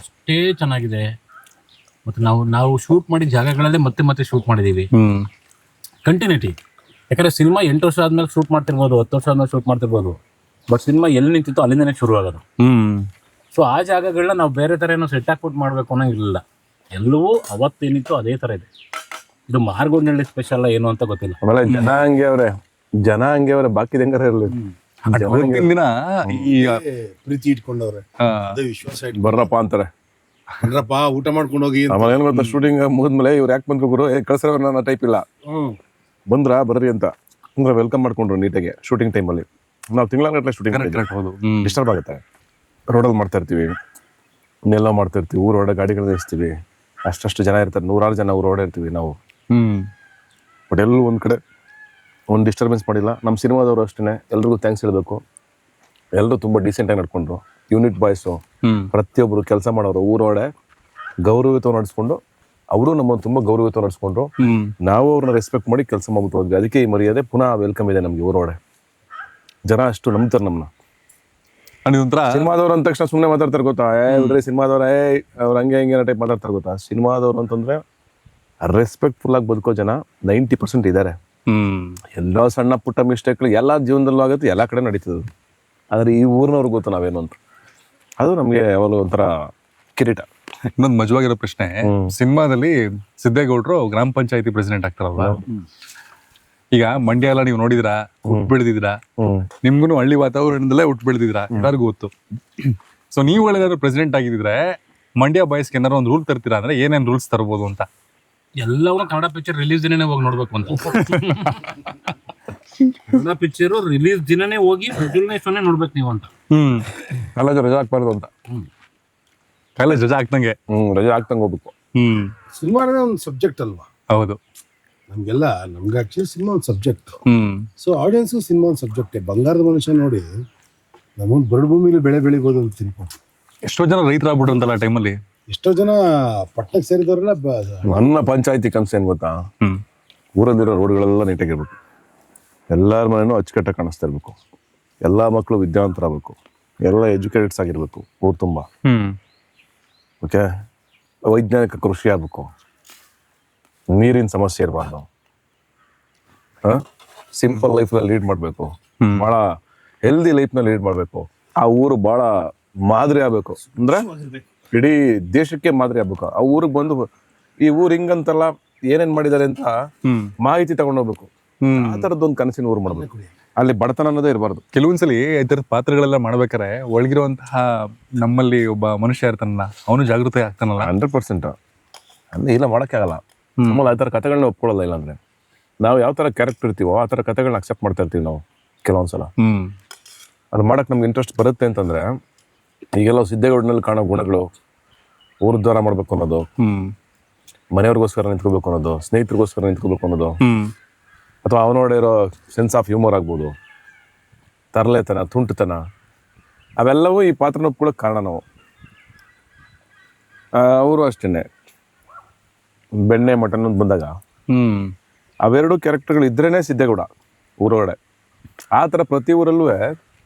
ಅಷ್ಟೇ ಚೆನ್ನಾಗಿದೆ. ಮತ್ತು ನಾವು ಶೂಟ್ ಮಾಡಿದ ಜಾಗಗಳಲ್ಲೇ ಮತ್ತೆ ಶೂಟ್ ಮಾಡಿದೀವಿ. ಕಂಟಿನ್ಯೂಟಿ. ಯಾಕಂದ್ರೆ ಸಿನಿಮಾ 8 ವರ್ಷ ಆದ್ಮೇಲೆ ಶೂಟ್ ಮಾಡ್ತಿರ್ಬೋದು, 10 ವರ್ಷ ಆದ್ಮೇಲೆ ಶೂಟ್ ಮಾಡ್ತಿರ್ಬೋದು. ಬಟ್ ಸಿನಿಮಾ ಎಲ್ಲಿ ನಿಂತಿತ್ತು ಅಲ್ಲಿಂದನೇ ಶುರು ಆಗೋದು. ಸೊ ಆ ಜಾಗಗಳನ್ನ ನಾವು ಬೇರೆ ಥರ ಏನೋ ಸೆಟ್ ಹಾಕ್ಬಿಟ್ಟು ಮಾಡಬೇಕು ಅನ್ನೋಂಗಿಲ್ಲ. ಎಲ್ಲವೂ ಅವತ್ತೇನಿತ್ತು ಅದೇ ಥರ ಇದೆ. ಇದು ಮಾರ್ಗೋಡ್ನಳ್ಳಿ ಸ್ಪೆಷಲ್ ಏನು ಅಂತ ಗೊತ್ತಿಲ್ಲ. ಆಮೇಲೆ ಜನ ಹಂಗೆ ಅವ್ರೆ ಬಾಕಿ ಹೆಂಗಾರ ಇರಲಿ. ದಿನ ಈ ಪ್ರೀತಿ ಇಟ್ಕೊಂಡವ್ರೆ, ಅದೇ ವಿಶ್ವಾಸ ಬರ್ರಪ್ಪ ಅಂತಾರೆ. ಬರ್ರಪ್ಪ ಊಟ ಮಾಡ್ಕೊಂಡು ಹೋಗಿ. ಆಮೇಲೆ ಏನ್ ಗೊತ್ತಾ, ಶೂಟಿಂಗ್ ಮುಗಿದ್ಮೇಲೆ ಇವ್ರು ಯಾಕೆ ಬಂದ್ರು ಗುರು, ಕಳ್ಸರ ನನ್ನ ಟೈಪ್ ಇಲ್ಲ, ಬಂದ್ರ ಬರ್ರಿ ಅಂತ ಅಂದ್ರೆ ವೆಲ್ಕಮ್ ಮಾಡ್ಕೊಂಡ್ರು ನೀಟಾಗಿ. ಶೂಟಿಂಗ್ ಟೈಮಲ್ಲಿ ನಾವು ತಿಂಗಳಗಟ್ಟಲೆ ಶೂಟಿಂಗ್ ಡಿಸ್ಟರ್ಬ್ ಆಗುತ್ತೆ. ರೋಡಲ್ಲಿ ಮಾಡ್ತಾ ಇರ್ತೀವಿ, ಇನ್ನೆಲ್ಲ ಮಾಡ್ತಾ ಇರ್ತೀವಿ, ಊರೊಳಗೆ ಗಾಡಿಗಳನ್ನ ನಿಲ್ಲಿಸ್ತೀವಿ. ಅಷ್ಟು ಜನ ಇರ್ತಾರೆ, 100 ಜನ ಊರೊಡೆ ಇರ್ತೀವಿ ನಾವು. ಬಟ್ ಎಲ್ಲೂ ಒಂದ್ ಕಡೆ ಒಂದು ಡಿಸ್ಟರ್ಬೆನ್ಸ್ ಮಾಡಿಲ್ಲ. ನಮ್ಮ ಸಿನಿಮಾದವರು ಅಷ್ಟೇ, ಎಲ್ರಿಗೂ ಥ್ಯಾಂಕ್ಸ್ ಹೇಳಬೇಕು. ಎಲ್ಲರೂ ತುಂಬ ಡೀಸೆಂಟಾಗಿ ನಡ್ಕೊಂಡ್ರು. ಯೂನಿಟ್ ಬಾಯ್ಸು ಪ್ರತಿಯೊಬ್ಬರು ಕೆಲಸ ಮಾಡೋರು ಊರೊಡೆ ಗೌರವಯುತ ನಡೆಸ್ಕೊಂಡು, ಅವರು ನಮ್ಮನ್ನು ತುಂಬ ಗೌರವಯುತ ನಡೆಸ್ಕೊಂಡ್ರು. ನಾವು ಅವ್ರನ್ನ ರೆಸ್ಪೆಕ್ಟ್ ಮಾಡಿ ಕೆಲಸ ಮಾಡ್ಬಿಟ್ಟು ಹೋದ್ವಿ. ಅದಕ್ಕೆ ಈ ಮರ್ಯಾದೆ ಪುನಃ ವೆಲ್ಕಮ್ ಇದೆ ನಮ್ಗೆ ಊರೊಡೆ. ಜನ ಅಷ್ಟು ನಂಬ್ತಾರೆ ನಮ್ಮನ್ನ. ಸಿನಿಮಾದವ್ರು ಅಂದ ತಕ್ಷಣ ಸುಮ್ಮನೆ ಮಾತಾಡ್ತಾರೆ ಗೊತ್ತಾ, ಬಿಡ್ರಿ ಸಿನಿಮಾದವ್ರ ಅವ್ರು ಹಂಗೆ ಹಿಂಗೆ ಟೈಪ್ ಮಾತಾಡ್ತಾರೆ ಗೊತ್ತಾ. ಸಿನಿಮಾದವ್ರು ಅಂತಂದ್ರೆ ರೆಸ್ಪೆಕ್ಟ್ಫುಲ್ ಆಗಿ ಬದುಕೋ ಜನ 90% ಇದ್ದಾರೆ. ಎಲ್ಲೋ ಸಣ್ಣ ಪುಟ್ಟ ಮಿಸ್ಟೇಕ್ಗಳು ಎಲ್ಲ ಜೀವನದಲ್ಲೂ ಆಗುತ್ತೆ, ಎಲ್ಲ ಕಡೆ ನಡೀತದೆ. ಆದ್ರೆ ಈ ಊರಿನವ್ರಿಗೆ ಗೊತ್ತು ನಾವೇನು ಅಂತ. ಅದು ನಮ್ಗೆ ಯಾವಾಗಲೂ ಒಂಥರ ಕಿರೀಟ. ಇನ್ನೊಂದು ಮಜವಾಗಿರೋ ಪ್ರಶ್ನೆ, ಸಿನಿಮಾದಲ್ಲಿ ಸಿದ್ದೇಗೌಡರು ಗ್ರಾಮ ಪಂಚಾಯತಿ ಪ್ರೆಸಿಡೆಂಟ್ ಆಗ್ತಾರಲ್ವಾ. ಈಗ ಮಂಡ್ಯ ಎಲ್ಲ ನೀವು ನೋಡಿದ್ರಾ, ಹುಟ್ಟು ಬೆಳೆದಿದ್ರಾ, ನಿಮ್ಗೂ ಹಳ್ಳಿ ವಾತಾವರಣದಲ್ಲೇ ಹುಟ್ಟು ಬೆಳೆದಿದ್ರಾ, ಎಲ್ಲರಿಗೂ ಗೊತ್ತು. ಸೊ ನೀವುಗಳೇನಾದ್ರು ಪ್ರೆಸಿಡೆಂಟ್ ಆಗಿದ್ರೆ ಮಂಡ್ಯ ಬಾಯ್ಸ್ಗೆ ಏನಾದ್ರು ಒಂದು ರೂಲ್ ತರ್ತೀರಾ ಅಂದ್ರೆ ಏನೇನು ರೂಲ್ಸ್ ತರ್ಬೋದು ಅಂತ? ಎಲ್ಲವೂ ಕನ್ನಡ ಪಿಕ್ಚರ್ ರಿಲೀಸ್ ದಿನನೇ ಹೋಗಿ ನೋಡ್ಬೇಕು ಅಂತ. ಕನ್ನಡ ಪಿಕ್ಚರು ರಿಲೀಸ್ ದಿನನೇ ಹೋಗಿ ಮೊದಲನೇ ನೋಡ್ಬೇಕು ನೀವು ಅಂತ. ಕಾಲೇಜ್ ರಜಾ ಹಾಕ್ಬಾರ್ದು ಅಂತ. ಕಾಲೇಜ್ ರಜಾ ಹಾಕ್ದಂಗೆ ರಜಾ ಹಾಕ್ದಂಗೆ ಹೋಗ್ಬೇಕು. ಸಿನಿಮಾ ಒಂದು ಸಬ್ಜೆಕ್ಟ್ ಅಲ್ವಾ? ಹೌದು, ನಮ್ಗೆ ಆಕ್ಚುಲಿ ಸಿನಿಮಾ ಒಂದು ಸಬ್ಜೆಕ್ಟ್. ಸೊ ಆಡಿಯನ್ಸ್ ಸಿನಿಮಾ ಒಂದು ಸಬ್ಜೆಕ್ಟ್. ಬಂಗಾರದ ಮನುಷ್ಯ ನೋಡಿ ನಮ್ಮೊಂದು ಬರಡು ಭೂಮಿಲಿ ಬೆಳೆ ಬೆಳಿಬೋದು ಅಂತ ತಿನ್ಕೊಂಡು ಎಷ್ಟೋ ಜನ ರೈತರಾಗ್ಬಿಟ್ರು ಅಂತಲ್ಲ ಆ ಟೈಮಲ್ಲಿ. ಎಷ್ಟೋ ಜನ ಪಟ್ಟಕ್ಕೆ ಸೇರಿದವರೆಲ್ಲ ನನ್ನ ಪಂಚಾಯತಿ ಕನಸು ಏನ್ ಗೊತ್ತಾ, ಊರಲ್ಲಿರೋ ರೋಡ್ಗಳೆಲ್ಲ ನೀಟಾಗಿರ್ಬೇಕು, ಎಲ್ಲರ ಮನೆಯೂ ಅಚ್ಚುಕಟ್ಟಾಗಿ ಕಾಣಿಸ್ತಾ ಇರ್ಬೇಕು, ಎಲ್ಲ ಮಕ್ಕಳು ವಿದ್ಯಾವಂತರಾಗಬೇಕು, ಎಲ್ಲ ಎಜುಕೇಟೆಡ್ಸ್ ಆಗಿರ್ಬೇಕು ಊರು ತುಂಬ. ಓಕೆ, ವೈಜ್ಞಾನಿಕ ಕೃಷಿ ಆಗಬೇಕು, ನೀರಿನ ಸಮಸ್ಯೆ ಇರಬಾರ್ದು, ಸಿಂಪಲ್ ಲೈಫ್ನಲ್ಲಿ ಲೀಡ್ ಮಾಡಬೇಕು, ಭಾಳ ಹೆಲ್ದಿ ಲೈಫ್ನಲ್ಲಿ ಲೀಡ್ ಮಾಡಬೇಕು. ಆ ಊರು ಭಾಳ ಮಾದರಿ ಆಗಬೇಕು, ಅಂದ್ರೆ ಇಡೀ ದೇಶಕ್ಕೆ ಮಾದರಿ ಆಗ್ಬೇಕು. ಆ ಊರಿಗೆ ಬಂದು ಈ ಊರು ಹಿಂಗಂತಲ್ಲ, ಏನೇನ್ ಮಾಡಿದ್ದಾರೆ ಅಂತ ಮಾಹಿತಿ ತಗೊಂಡೋಗ್ಬೇಕು. ಆ ಥರದ್ದೊಂದು ಕನಸಿನ ಊರು ಮಾಡ್ಬೇಕು. ಅಲ್ಲಿ ಬಡತನ ಅನ್ನೋದೇ ಇರಬಾರ್ದು. ಕೆಲವೊಂದ್ಸಲಿ ಈ ಥರದ ಪಾತ್ರಗಳೆಲ್ಲ ಮಾಡ್ಬೇಕಾರೆ ಒಳಗಿರುವಂತಹ ನಮ್ಮಲ್ಲಿ ಒಬ್ಬ ಮನುಷ್ಯ ಇರ್ತಾನಲ್ಲ, ಅವನು ಜಾಗೃತಿ ಆಗ್ತಾನಲ್ಲ. 100% ಅಂದ್ರೆ ಇಲ್ಲ ಮಾಡೋಕ್ಕೆ ಆಗಲ್ಲ. ನಮ್ಮಲ್ಲಿ ಆ ಥರ ಕಥೆಗಳನ್ನ ಒಪ್ಕೊಳ್ಳಲ್ಲ. ಇಲ್ಲಾಂದ್ರೆ ನಾವು ಯಾವ ಥರ ಕ್ಯಾರೆಕ್ಟರ್ ಇರ್ತೀವೋ ಆ ಥರ ಕಥೆಗಳನ್ನ ಅಕ್ಸೆಪ್ಟ್ ಮಾಡ್ತಾ ಇರ್ತೀವಿ ನಾವು. ಕೆಲವೊಂದ್ಸಲ. ಅದು ಮಾಡಕ್ ನಮ್ಗೆ ಇಂಟ್ರೆಸ್ಟ್ ಬರುತ್ತೆ ಅಂತಂದ್ರೆ ಈಗೆಲ್ಲ ಸಿದ್ದೇಗೌಡನಲ್ಲಿ ಕಾಣೋ ಗುಣಗಳು, ಊರ್ದ್ವಾರ ಮಾಡ್ಬೇಕು ಅನ್ನೋದು, ಮನೆಯವ್ರಿಗೋಸ್ಕರ ನಿಂತ್ಕೋಬೇಕು ಅನ್ನೋದು, ಸ್ನೇಹಿತರಿಗೋಸ್ಕರ ನಿಂತ್ಕೋಬೇಕು ಅನ್ನೋದು, ಅಥವಾ ಅವನೋಡಿರೋ ಸೆನ್ಸ್ ಆಫ್ ಹ್ಯೂಮರ್ ಆಗ್ಬೋದು, ತರಲೆತನ, ತುಂಟತನ, ಅವೆಲ್ಲವೂ ಈ ಪಾತ್ರನ ಒಪ್ಕೊಳ್ಳೋಕೆ ಕಾರಣ ನಾವು. ಅವರು ಅಷ್ಟೇ ಬೆಣ್ಣೆ ಮಟನ್ ಅಂತ ಬಂದಾಗ ಅವೆರಡು ಕ್ಯಾರೆಕ್ಟರ್ಗಳು ಇದ್ರೇನೆ ಸಿದ್ದೇಗೌಡ ಊರೊಳಗಡೆ. ಆ ಥರ ಪ್ರತಿ ಊರಲ್ಲೂ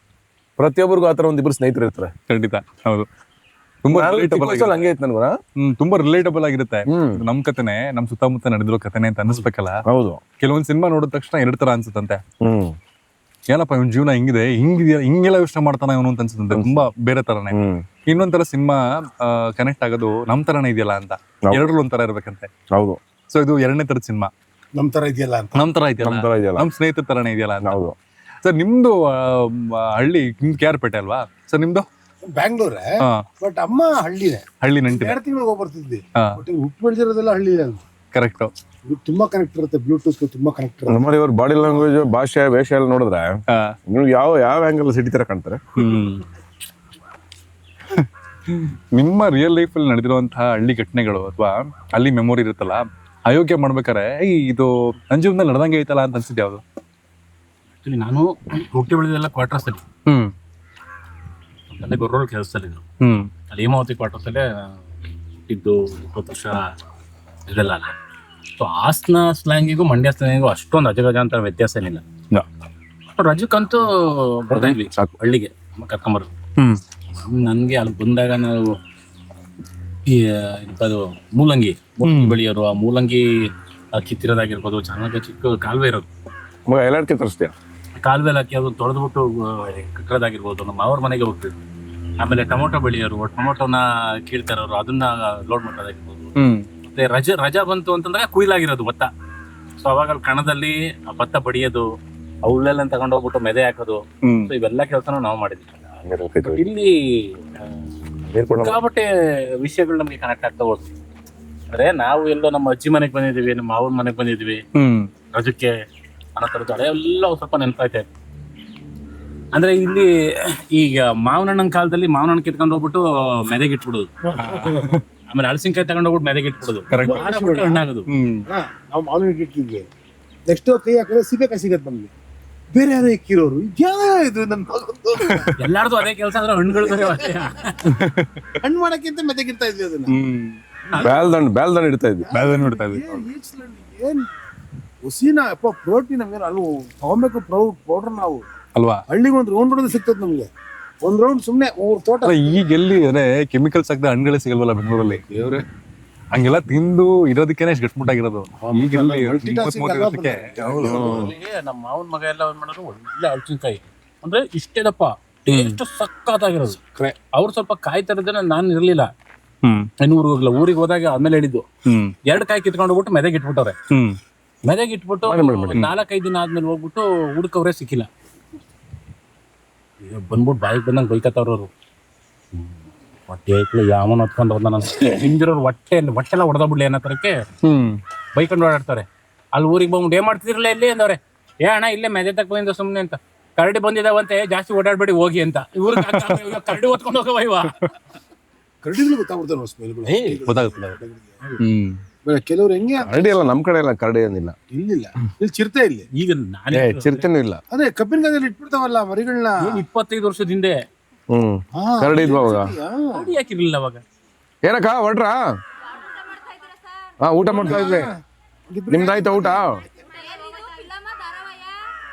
ಪ್ರತಿಯೊಬ್ಬರಿಗೂ ಆ ಥರ ಒಂದಿಬ್ರು ಸ್ನೇಹಿತರು ಇರ್ತಾರೆ. ಖಂಡಿತ ಹೌದು. ತುಂಬಾ ರಿಲೇಟಬಲ್ ಹಂಗೆ ಐತೆ ನನ್ಗ. ತುಂಬಾ ರಿಲೇಟಬಲ್ ಆಗಿರುತ್ತೆ. ನಮ್ ಕಥೆನೆ, ನಮ್ ಸುತ್ತಮುತ್ತ ನಡೆದಿರೋ ಕಥೆನೆ ಅಂತ ಅನಿಸ್ಬೇಕಲ್ಲ. ಹೌದು. ಕೆಲವೊಂದ್ ಸಿನಿಮಾ ನೋಡಿದ ತಕ್ಷಣ ಎರಡ್ ತರ ಅನ್ಸುತ್ತಂತೆ. ಏನಪ್ಪ ಇವ್ನ ಜೀವನ ಹಿಂಗಿದೆ, ಹಿಂಗೆಲ್ಲ ಯೋಚನೆ ಮಾಡ್ತಾನ ಇವನು ಅಂತ ಅನ್ಸುತ್ತಂತೆ. ತುಂಬಾ ಬೇರೆ ತರನೇ. ಇನ್ನೊಂಥರ ಸಿನಿಮಾ ಕನೆಕ್ಟ್ ಆಗೋದು ನಮ್ ತರನೇ ಇದೆಯಲ್ಲ ಅಂತ, ಎರಡರಲ್ಲಿ ಒಂಥರ ಇರ್ಬೇಕಂತೆ. ಹೌದು. ಸೊ ಇದು ಎರಡನೇ ತರದ ಸಿನಿಮಾ. ನಮ್ ತರ ಇದೆಯಲ್ಲ ಅಂತ, ನಮ್ ತರ ಇದೆಯಲ್ಲ, ನಮ್ ಸ್ನೇಹಿತರ ತರನೇ ಇದೆಯಲ್ಲ ಅಂತ. ಹೌದು ಸರ್ ನಿಮ್ದು ಹಳ್ಳಿ, ನಿಮ್ದು KR-ಪೇಟೆ ಅಲ್ವಾ ಸರ್ ನಿಮ್ದು? ಬ್ಯಾಂಗ್ಳೂರೇ, ಬಟ್ ಅಮ್ಮ ಹಳ್ಳಿನೇ. ಹಳ್ಳಿ ನಂಟಿದೆ. 2 ತಿಂಗಳು ಹೋಗ್ಬರ್ತಿದ್ವಿ. ಬಟ್ ಹುಟ್ಟು ಬೆಳೆದಿರೋದೆಲ್ಲ ಹಳ್ಳಿ. ಕರೆಕ್ಟ್. ತುಂಬಾ ಕನೆಕ್ಟ್ ಇರುತ್ತೆ, ಬ್ಲೂಟೂತ್ ತುಂಬಾ ಕನೆಕ್ಟ್ ಇರುತ್ತೆ. ನಮ್ಮಲ್ಲಿ ಇವ್ರ ಬಾಡಿ ಲ್ಯಾಂಗ್ವೇಜ್, ಭಾಷೆ, ವೇಷ ಎಲ್ಲ ನೋಡಿದ್ರೆ ನೀವು ಯಾವ ಆಂಗಲ್ ಸಿಟಿ ತರ ಕಾಣ್ತಾರೆ. ನಿಮ್ಮ ರಿಯಲ್ ಲೈಫ್ ಅಲ್ಲಿ ನಡೆದಿರುವಂತಹ ಹಳ್ಳಿ ಘಟನೆಗಳು ಅಥವಾ ಹಳ್ಳಿ ಮೆಮೊರಿ ಇರುತ್ತಲ್ಲ, ಅಯೋಗ್ಯ ಮಾಡ್ಬೇಕಾರೆ ಇದು ನನ್ನ ಜೀವನದಲ್ಲಿ ನಡೆದಂಗೆ ಐತಲ್ಲ ಅಂತ ಅನ್ಸಿದ್ದು ಯಾವುದು? ಆಕ್ಚುಲಿ ನಾನು ಹುಟ್ಟಿ ಬೆಳೆದೆಲ್ಲ ಕ್ವಾರ್ಟರ್ಸ್ ಅಲ್ಲಿ, ಅಲ್ಲೇ ಗೊರ್ರೋಳು ಕೆಲಸದಲ್ಲಿ ಅಲ್ಲಿ ಹೇಮಾವತಿ ಕ್ವಾರ್ಟರ್ಸ್ ಅಲ್ಲೇ ಹುಟ್ಟಿದ್ದು. 20 ವರ್ಷ ಇದೆಲ್ಲ ಅಲ್ಲ. ಸೊ ಹಾಸನ ಸ್ಲ್ಯಾಂಗಿಗೂ ಮಂಡ್ಯ ಸ್ಲ್ಯಾಂಗಿಗೂ ಅಷ್ಟೊಂದು ಅಜಗಜಾಂತರ ವ್ಯತ್ಯಾಸ ಏನಿಲ್ಲ. ರಜಕ್ಕಂತೂ ಬರ್ದಿದ್ವಿ ಸಾಕು ಹಳ್ಳಿಗೆ ಕರ್ಕೊಂಬರೋದು. ನನಗೆ ಅಲ್ಲಿ ಬಂದಾಗ ನಾವು ಈ ಅದು ಮೂಲಂಗಿ ಬೆಳೆಯೋರು, ಆ ಮೂಲಂಗಿ ಕಿತ್ತಿರೋದಾಗಿರ್ಬೋದು, ಚೆನ್ನಾಗಿ ಚಿಕ್ಕ ಕಾಲುವೆ ಇರೋದು, ಎಲ್ಲಾಡ್ಕೆ ತರಿಸ್ತೀಯ, ಕಾಲುವೆ ಹಾಕಿ ಅದು ತೊಳೆದ್ಬಿಟ್ಟು ಕಟ್ಟಿರೋದಾಗಿರ್ಬೋದು. ನಮ್ಮ ಅವ್ರ ಮನೆಗೆ ಹೋಗ್ತಿದ್ವಿ. ಆಮೇಲೆ ಟೊಮೊಟೊ ಬೆಳೆಯೋರು, ಟೊಮೊಟೊನ ಕೀಳ್ತಾರೋರು, ಅದನ್ನ ಲೋಡ್ ಮಾಡೋದಾಗಿರ್ಬೋದು. ಮತ್ತೆ ರಜಾ ಬಂತು ಅಂತಂದ್ರೆ ಕುಯ್ಲಾಗಿರೋದು ಭತ್ತ. ಸೊ ಅವಾಗ ಅಲ್ಲಿ ಕಣದಲ್ಲಿ ಆ ಭತ್ತ ಬಡಿಯೋದು, ಅವಳೆಲ್ಲ ತಗೊಂಡೋಗ್ಬಿಟ್ಟು ಮೆದೆ ಹಾಕೋದು. ಸೊ ಇವೆಲ್ಲ ಕೆಲಸನೂ ನಾವು ಮಾಡಿದ್ವಿ. ಇಲ್ಲಿ ಸಿಕ್ಕಾಪಟ್ಟೆ ವಿಷಯಗಳು ನಮ್ಗೆ ಕನೆಕ್ಟ್ ಆಗ್ತಾ ಹೋದ್ವಿ. ಅಂದ್ರೆ ನಾವು ಎಲ್ಲೋ ನಮ್ಮ ಅಜ್ಜಿ ಮನೆಗೆ ಬಂದಿದ್ವಿ, ನಮ್ಮ ಮಾವನ ಮನೆಗೆ ಬಂದಿದ್ವಿ ರಜಕ್ಕೆ ಅನ್ನೋ ಥರದ್ದು ಹಳೆಯೆಲ್ಲ ಸ್ವಲ್ಪ ನೆನಪಾಯ್ತಾ ಇತ್ತು. ಅಂದ್ರೆ ಇಲ್ಲಿ ಈಗ ಮಾವನಣ್ಣನ ಕಾಲದಲ್ಲಿ ಮಾವನಣ್ಣ ಕಿತ್ಕೊಂಡು ಹೋಗ್ಬಿಟ್ಟು ಮೆದೆಗೆ ಇಟ್ಬಿಡೋದು, ಆಮೇಲೆ ಹಲಸಿನಕಾಯಿ ತಗೊಂಡು ಹೋಗ್ಬಿಟ್ಟು ಮೆದೆಗೆ ಇಟ್ಬಿಡೋದು, ಹಣ್ಣಾಗೋದು. ನಾವು ಮಾವಿನ ಇಟ್ಟಿದ್ವಿ. ನೆಕ್ಸ್ಟ್ ಕೈ ಹಾಕಿದ್ರೆ ಸೀಬೆಕಾಯಿ ಸಿಗತ್ತೆ ನಮ್ಗೆ. ಬೇರೆ ಯಾರೋ ಇಕ್ಕಿರೋರು ಇದು ನನ್ನ ಎಲ್ಲಾರ್ದು ಅದೇ ಕೆಲಸ. ಅಂದ್ರೆ ಹಣ್ಣುಗಳು ಹಣ್ಣು ಮಾಡಕ್ಕಿಂತ ಮೆದೆಗಿರ್ತಾ ಇದ್ವಿ ಅದನ್ನ. ಬ್ಯಾಲ್ದಂಡ್ ಇಡ್ತಾ ಇದ್ವಿ. ಏನ್ ಹುಸಿನ ಅಪ್ಪ ಪ್ರೋಟೀನ್ ನಮ್ಗೆ ಅಲ್ಲಿ ತಗೊಬೇಕು ಪೌಡರ್ ನಾವು ಅಲ್ವಾ? ಹಳ್ಳಿಗೆ ಒಂದು ರೌಂಡ್ ಸಿಗ್ತದೆ ನಮ್ಗೆ. ಒಂದ್ ರೌಂಡ್ ಸುಮ್ನೆ 3 ತೋಟ. ಈಗ ಎಲ್ಲಿ ಅಂದ್ರೆ ಕೆಮಿಕಲ್ಸ್ ಹಾಕಿದ ಹಣ್ಣುಗಳೇ ಸಿಗಲ್ವಲ್ಲ ಬೆಂಗಳೂರಲ್ಲಿ. ಹಂಗೆಲ್ಲ ತಿಂದು ಇರೋದಕ್ಕೇನೆ ಎಷ್ಟು ಗಟ್ಮುಟ್ಟಾಗಿರೋದು. ಈಗ ನಮ್ಮ ಮಾವನ ಮಗ ಎಲ್ಲ ಏನ್ ಮಾಡೋದು, ಒಳ್ಳೆ ಹಲಸಿನಕಾಯಿ ಅಂದ್ರೆ ಇಷ್ಟೇದಪ್ಪ, ಟೇಸ್ಟ್ ಸಕ್ಕತ್ತಾಗಿರೋದು. ಅವ್ರು ಸ್ವಲ್ಪ ಕಾಯಿ ತರದೇನೆ ನಾನು ಇರ್ಲಿಲ್ಲ. ಊರಿಗೆ ಹೋದಾಗ ಆಮೇಲೆ ಹೇಳಿದ್ದು 2 ಕಾಯಿ ಕಿತ್ಕೊಂಡು ಹೋಗ್ಬಿಟ್ಟು ಮೆದೆಗೆ ಇಟ್ಬಿಟ್ಟವ್ರೆ. ಮೆದೆಗೆ ಇಟ್ಬಿಟ್ಟು 4-5 ದಿನ ಆದ್ಮೇಲೆ ಹೋಗ್ಬಿಟ್ಟು ಹುಡುಕವ್ರೆ ಸಿಕ್ಕಿಲ್ಲ. ಬಂದ್ಬಿಟ್ಟು ಬಾಯಿಗೆ ಬಂದಂಗೆ ಬೈಕತ್ತವ್ರವ್ರು. ಹೊಟ್ಟೆ ಐಕ್ಳು ಯಾವನ್ ಹೊತ್ಕೊಂಡು ಹೋದ ನಾನು ಹಿಂದಿರೋರು ಹೊಟ್ಟೆಲ್ಲ ಹೊಡೆದಬಿಡ್ಲಿ ಅನ್ನೋ ತರಕ್ಕೆ ಬೈಕೊಂಡು ಓಡಾಡ್ತಾರೆ. ಅಲ್ಲಿ ಊರಿಗೆ ಬಂದ್ಬಿಟ್ಟು ಏನ್ ಮಾಡ್ತಿದ್ರಲ್ಲ ಇಲ್ಲಿ ಅಂದವ್ರೆ. ಅಣ್ಣ ಇಲ್ಲೇ ಮೆದೆ ತಕ್ಕ ಬಂದಿದ್ದ ಸುಮ್ಮನೆ ಅಂತ. ಕರಡಿ ಬಂದಿದ್ದಾವಂತೆ, ಜಾಸ್ತಿ ಓಡಾಡ್ಬೇಡಿ ಹೋಗಿ ಅಂತ. ಇವ್ರಿಗೆ ಕರಡಿ ಹೊತ್ಕೊಂಡು ಹೋಗವ ಇವ. ಕರಡಿಗಳು ಗೊತ್ತಾಗ್ಬಿಡ್ತಾರೆ, ಗೊತ್ತಾಗುತ್ತಲ್ಲ. ಕೆಲವ್ರು ಹೆಂಗೆ ಕರಡಿ ಎಲ್ಲ ನಮ್ ಕಡೆ ಎಲ್ಲ ಕರಡಿ ಏನಿಲ್ಲ. ಇಲ್ಲಿಲ್ಲ, ಇಲ್ಲಿ ಚಿರತೆ ಇಲ್ಲಿ. ಈಗ ನಾನೇ ಚಿರತೆನೂ ಇಲ್ಲ. ಅದೇ ಕಬ್ಬಿನ ಗದಲ್ಲಿ ಇಟ್ಬಿಡ್ತಾವಲ್ಲ ಮರಿಗಳನ್ನ. 25 ವರ್ಷದ ಹಿಂದೆ ಕರಡಿ ಇದ್ವ ಅವಾಗ? ಕರಡಿ ಹಾಕಿರ್ಲಿಲ್ಲ ಅವಾಗ. ಏನಕ್ಕ ಹೊಟ್ರಾ? ಊಟ ಮಾಡ್ತಾ ಇದ್ವಿ. ನಿಮ್ದಾಯ್ತಾ ಊಟ?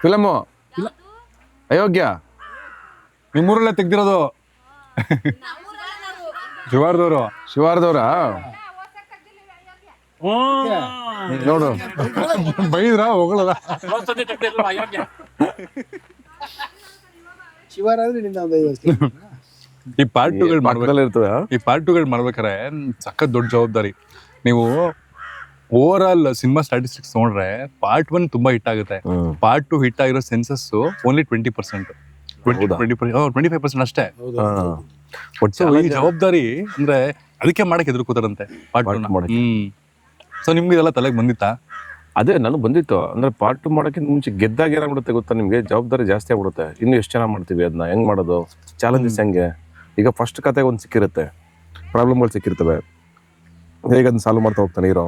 ಫಿಲಮು ಅಯೋಗ್ಯ ನಿಮ್ಮೂರಲ್ಲೇ ತೆಗ್ದಿರೋದು. ಶಿವಾರ್ದವ್ರಾ ನೋಡು, ಬೈದ್ರ ಹೊಗಳದ. ಶಿವರಾದ್ರೆ ನಿನ್ನ ಒಂದು 5 ವರ್ಷ. ಈ ಪಾರ್ಟ್ 2ಗಳು ಇರ್ತವೆ. ಈ ಪಾರ್ಟ್ 2ಗಳು ಮಾಡ್ಬೇಕಾರೆ ಸಖತ್ ದೊಡ್ಡ ಜವಾಬ್ದಾರಿ. ನೀವು ಓವರ್ ಆಲ್ ಸಿನಿಮಾ ಸ್ಟಾಟಿಸ್ಟಿಕ್ಸ್ ನೋಡ್ರೆ ಪಾರ್ಟ್ 1 ತುಂಬಾ ಹಿಟ್ ಆಗುತ್ತೆ. ಪಾರ್ಟ್ 2 ಹಿಟ್ ಆಗಿರೋ ಸೆನ್ಸಸ್ ಓನ್ಲಿ 20%, 25% ಅಷ್ಟೇ. ಈ ಜವಾಬ್ದಾರಿ ಅಂದ್ರೆ ಅದಕ್ಕೆ ಮಾಡಕ್ ಎದುರ್ಕೋತಾರಂತೆ ಪಾರ್ಟ್ 2. ಸೊ ನಿಮ್ಗೆ ಇದೆಲ್ಲ ತಲೆಗೆ ಬಂದಿತ್ತಾ? ಅದೇ ನನಗೆ ಬಂದಿತ್ತು ಅಂದ್ರೆ ಪಾರ್ಟ್ 2 ಮಾಡೋಕ್ಕಿಂತ ಮುಂಚೆ ಗೆದ್ದಾಗ ಏನಾಗ್ಬಿಡುತ್ತೆ ಗೊತ್ತಾ ನಿಮ್ಗೆ, ಜವಾಬ್ದಾರಿ ಜಾಸ್ತಿ ಆಗ್ಬಿಡುತ್ತೆ. ಇನ್ನು ಎಷ್ಟು ಚೆನ್ನಾಗಿ ಮಾಡ್ತೀವಿ ಅದನ್ನ, ಹೆಂಗ್ ಮಾಡೋದು, ಚಾಲೆಂಜಸ್ ಹೆಂಗೆ. ಈಗ ಫಸ್ಟ್ ಕತೆಗೆ ಒಂದು ಸಿಕ್ಕಿರುತ್ತೆ, ಪ್ರಾಬ್ಲಮ್ಗಳು ಸಿಕ್ಕಿರ್ತವೆ, ಹೇಗೆ ಅದನ್ನ ಸಾಲ್ವ್ ಮಾಡ್ತಾ ಹೋಗ್ತಾನೆ ಹೀರೋ.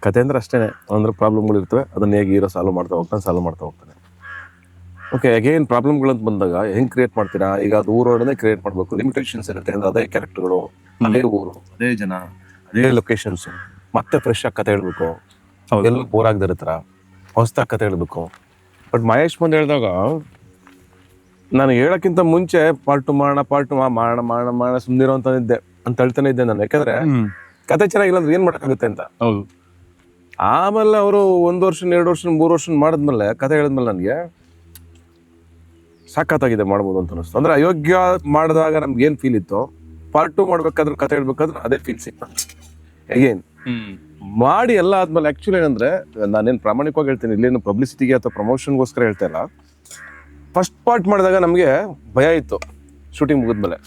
ಕತೆ ಅಂದ್ರೆ ಅಷ್ಟೇ, ಅಂದ್ರೆ ಪ್ರಾಬ್ಲಮ್ಗಳು ಇರ್ತವೆ, ಅದನ್ನ ಹೇಗೆ ಹೀರೋ ಸಾಲ್ವ್ ಮಾಡ್ತಾ ಹೋಗ್ತಾನೆ. ಓಕೆ, ಅಗೇನ್ ಪ್ರಾಬ್ಲಮ್ಗಳಂತ ಬಂದಾಗ ಹೆಂಗ್ ಕ್ರಿಯೇಟ್ ಮಾಡ್ತೀರಾ? ಈಗ ಅದು ಊರೊಳಗಡೆ ಕ್ರಿಯೇಟ್ ಮಾಡಬೇಕು, ಲಿಮಿಟೇಷನ್ಸ್ ಇರುತ್ತೆ. ಅಂದ್ರೆ ಅದೇ ಕ್ಯಾರೆಕ್ಟರ್ಗಳು, ಅದೇ ಊರು, ಅದೇ ಜನ, ಅದೇ ಲೊಕೇಶನ್ಸ್, ಮತ್ತೆ ಫ್ರೆಶ್ ಆಗಿ ಕತೆ ಹೇಳ್ಬೇಕು, ಎಲ್ಲ ಬೋರ್ ಆಗದಿರೋ ಥರ ಹೊಸದಾಗಿ ಕತೆ ಹೇಳ್ಬೇಕು. ಬಟ್ ಮಹೇಶ್ ಬಂದು ಹೇಳಿದಾಗ ನಾನು ಹೇಳೋಕ್ಕಿಂತ ಮುಂಚೆ ಪಾರ್ಟ್ 2 ಮಾಡೋಣ ಸುಮ್ಮನಿರೋ ಅಂತ ಹೇಳ್ತಾನೆ ಇದ್ದೆ ನಾನು. ಯಾಕಂದ್ರೆ ಕತೆ ಚೆನ್ನಾಗಿಲ್ಲ ಅಂದ್ರೆ ಏನ್ ಮಾಡೋಕ್ಕಾಗುತ್ತೆ ಅಂತ. ಹೌದು. ಆಮೇಲೆ ಅವರು 1 ವರ್ಷ 2 ವರ್ಷ 3 ವರ್ಷ ಮಾಡಿದ್ಮೇಲೆ ಕತೆ ಹೇಳಿದ್ಮೇಲೆ ನನಗೆ ಸಾಕಾಗಿದೆ ಮಾಡ್ಬೋದು ಅಂತ ಅನಿಸ್ತು. ಅಂದ್ರೆ ಅಯೋಗ್ಯ ಮಾಡಿದಾಗ ನಮ್ಗೆ ಏನ್ ಫೀಲ್ ಇತ್ತು, ಪಾರ್ಟ್ 2 ಮಾಡ್ಬೇಕಾದ್ರೆ ಕತೆ ಹೇಳ್ಬೇಕಾದ್ರೆ ಅದೇ ಫೀಲ್ ಸಿಕ್ತು. ಅಗೇನ್ ಮಾಡಿ ಎಲ್ಲ ಆದ್ಮೇಲೆ ಆಕ್ಚುಲಿ ಏನಂದ್ರೆ, ನಾನೇನು ಪ್ರಾಮಾಣಿಕವಾಗಿ ಹೇಳ್ತೀನಿ, ಇಲ್ಲೇನು ಪಬ್ಲಿಸಿಟಿಗೆ ಅಥವಾ ಪ್ರಮೋಷನ್ಗೋಸ್ಕರ ಹೇಳ್ತಾ ಇಲ್ಲ. ಫಸ್ಟ್ ಪಾರ್ಟ್ ಮಾಡಿದಾಗ ನಮಗೆ ಭಯ ಇತ್ತು ಶೂಟಿಂಗ್ ಮುಗಿದ್ಮೇಲೆ